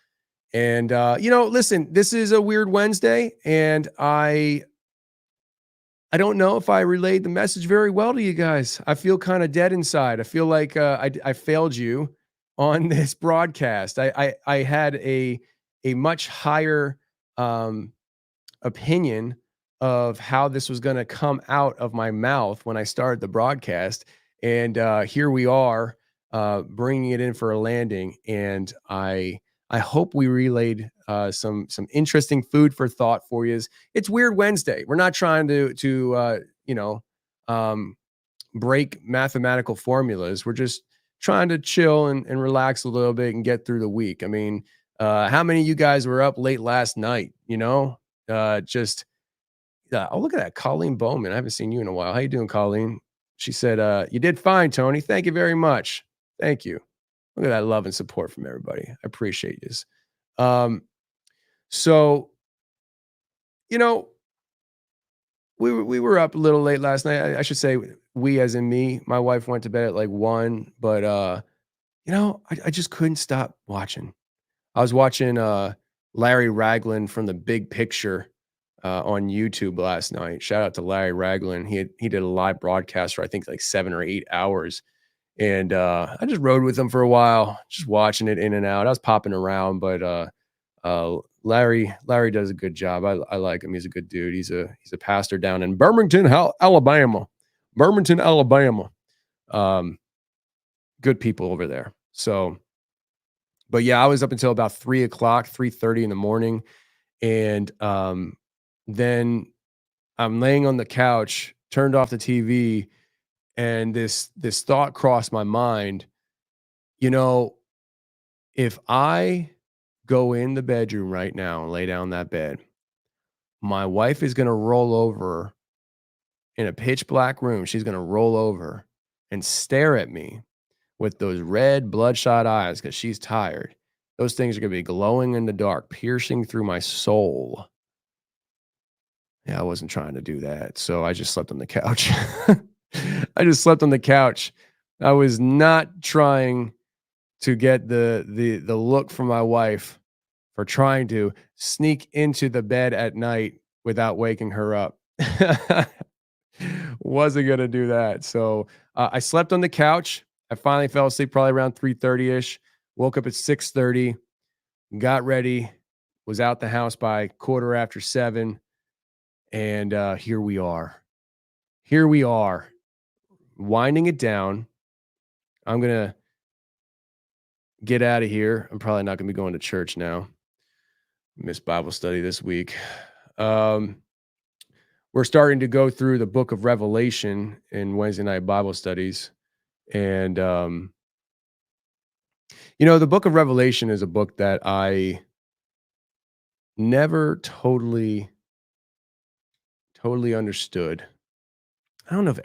And, you know, listen, this is a weird Wednesday, and I don't know if I relayed the message very well to you guys. I feel kind of dead inside. I feel like I failed you on this broadcast. I had a much higher opinion of how this was going to come out of my mouth when I started the broadcast. And here we are bringing it in for a landing. And I hope we relayed some interesting food for thought for you. It's Weird Wednesday. We're not trying to you know, break mathematical formulas. We're just trying to chill and relax a little bit and get through the week. I mean, how many of you guys were up late last night? You know, oh, look at that, Colleen Bowman. I haven't seen you in a while. How you doing, Colleen? She said, you did fine, Tony. Thank you very much. Thank you. Look at that love and support from everybody. I appreciate this. So you know, we were up a little late last night. I should say we as in me. My wife went to bed at like 1, but I just couldn't stop watching. I was watching Larry Ragland from The Big Picture on YouTube last night. Shout out to Larry Ragland. He did a live broadcast for I think like 7 or 8 hours. And I just rode with him for a while, just watching it in and out. I was popping around, but Larry does a good job. I like him. He's a good dude. He's a pastor down in Birmingham, Alabama. Birmingham, Alabama. Good people over there. So, but yeah, I was up until about 3:30 in the morning, and then I'm laying on the couch, turned off the TV, and this thought crossed my mind. If I go in the bedroom right now and lay down that bed, my wife is going to roll over in a pitch black room. She's going to roll over and stare at me with those red bloodshot eyes because she's tired. Those things are going to be glowing in the dark, piercing through my soul. Yeah, I wasn't trying to do that. So I just slept on the couch. I just slept on the couch. I was not trying to get the look from my wife for trying to sneak into the bed at night without waking her up. Wasn't going to do that. So I slept on the couch. I finally fell asleep probably around 3:30ish. Woke up at 6:30, got ready, was out the house by 7:15. And here we are. Here we are, winding it down. I'm going to get out of here. I'm probably not going to be going to church now. Missed Bible study this week. We're starting to go through the book of Revelation in Wednesday night Bible studies. And, the book of Revelation is a book that I never totally understood. I don't know if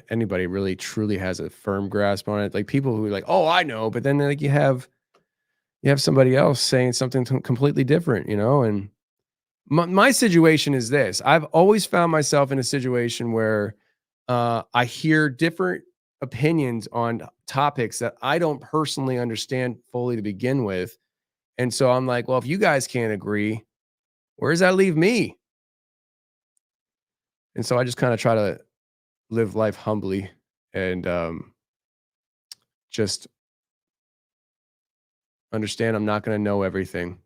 anybody really truly has a firm grasp on it. Like people who are like, oh, I know, but then like you have somebody else saying something completely different, and my situation is this. I've always found myself in a situation where I hear different opinions on topics that I don't personally understand fully to begin with. And so I'm like, well, if you guys can't agree, where does that leave me? And so I just kind of try to live life humbly and just understand I'm not going to know everything.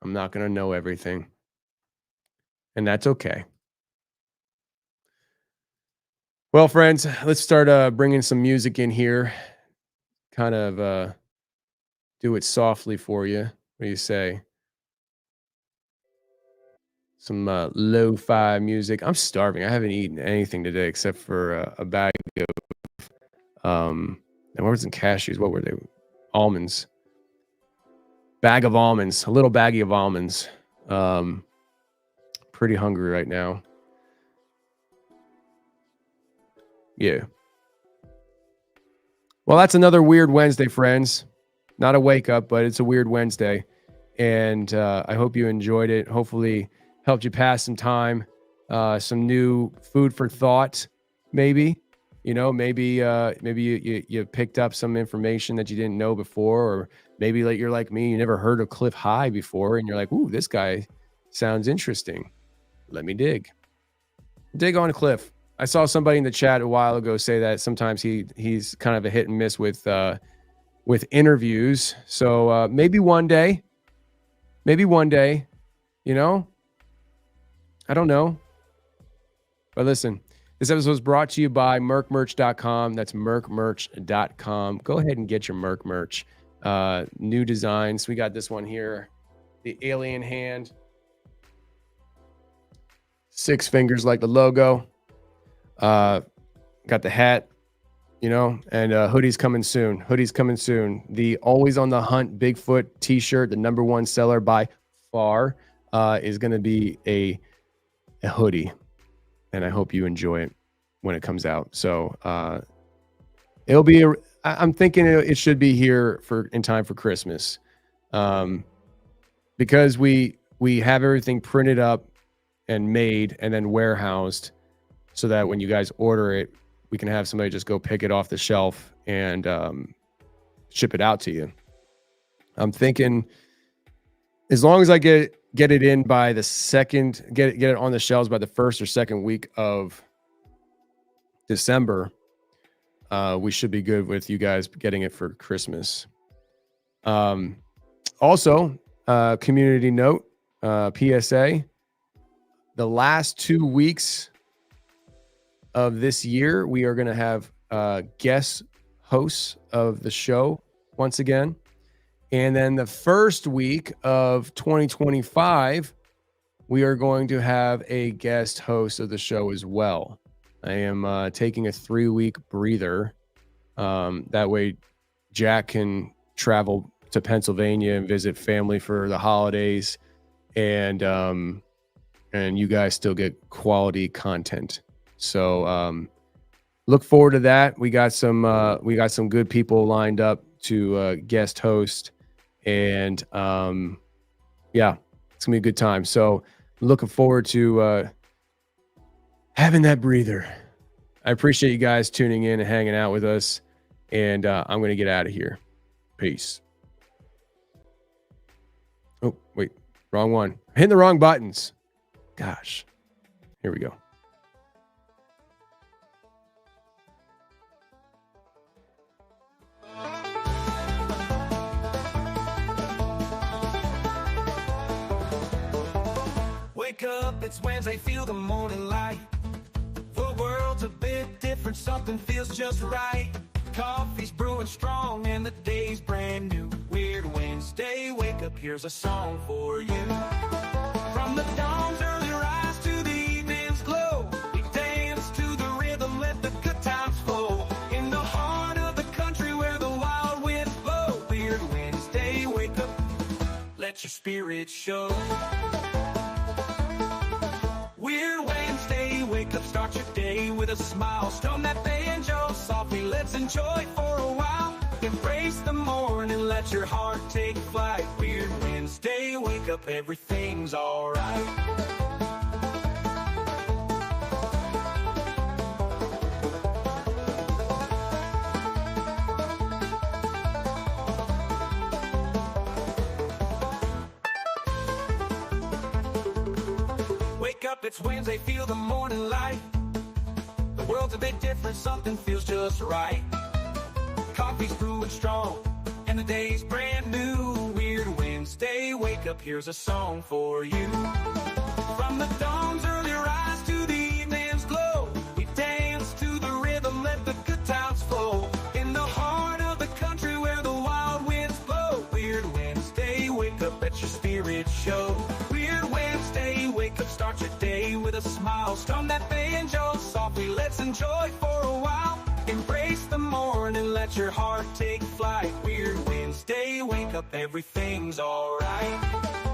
I'm not going to know everything. And that's okay. Well, friends, let's start bringing some music in here. Kind of do it softly for you. What do you say? Some lo-fi music. I'm starving. I haven't eaten anything today except for a bag of and what wasn't cashews? What were they? Almonds. Bag of almonds. A little baggie of almonds. Pretty hungry right now. Yeah. Well, that's another weird Wednesday, friends. Not a wake up, but it's a weird Wednesday. And I hope you enjoyed it. Hopefully helped you pass some time, some new food for thought, maybe. Maybe you picked up some information that you didn't know before, or maybe like you're like me, you never heard of Clif High before, and you're like, ooh, this guy sounds interesting. Let me dig on Clif. I saw somebody in the chat a while ago say that sometimes he's kind of a hit and miss with interviews. So maybe one day, I don't know. But listen, this episode was brought to you by merkmerch.com. That's merkmerch.com. Go ahead and get your Merk merch. New designs. We got this one here. The alien hand. 6 fingers like the logo. Got the hat, and hoodies coming soon. The Always on the Hunt Bigfoot t-shirt, the #1 seller by far, is going to be a hoodie, and I hope you enjoy it when it comes out. So it'll be I'm thinking it should be here in time for Christmas, because we have everything printed up and made and then warehoused so that when you guys order it, we can have somebody just go pick it off the shelf and ship it out to you. I'm thinking as long as I get it in by the second, get it on the shelves by the first or second week of December, we should be good with you guys getting it for Christmas. Also, community note, PSA, the last 2 weeks of this year, we are going to have guest hosts of the show once again. And then the first week of 2025, we are going to have a guest host of the show as well. I am taking a 3-week breather. That way Jack can travel to Pennsylvania and visit family for the holidays, and you guys still get quality content. So look forward to that. We got some good people lined up to guest host, and yeah, it's gonna be a good time. So looking forward to having that breather. I appreciate you guys tuning in and hanging out with us, and I'm gonna get out of here. Peace. Oh, wait, wrong one. Hitting the wrong buttons. Gosh. Here we go. Wake up, it's Wednesday, feel the morning light. The world's a bit different, something feels just right. Coffee's brewing strong and the day's brand new. Weird Wednesday, wake up, here's a song for you. From the dawn's early rise to the evening's glow, we dance to the rhythm, let the good times flow. In the heart of the country where the wild winds blow. Weird Wednesday, wake up, let your spirit show. Weird Wednesday, wake up, start your day with a smile. Strum that banjo softly, let's enjoy for a while. Embrace the morning, let your heart take flight. Weird Wednesday, wake up, everything's alright. Wake up, it's Wednesday, feel the morning light. The world's a bit different, something feels just right. Coffee's brewing strong, and the day's brand new. Weird Wednesday, wake up, here's a song for you. From the dawn's early rise to the evening's glow, we dance to the rhythm, let the good times flow. In the heart of the country where the wild winds blow. Weird Wednesday, wake up, let your spirit show. Weird Wednesday, wake up, start your day with a smile. Strum that banjo softly, let's enjoy for a while. Embrace the morning, let your heart take flight. Weird Wednesday, wake up, everything's alright.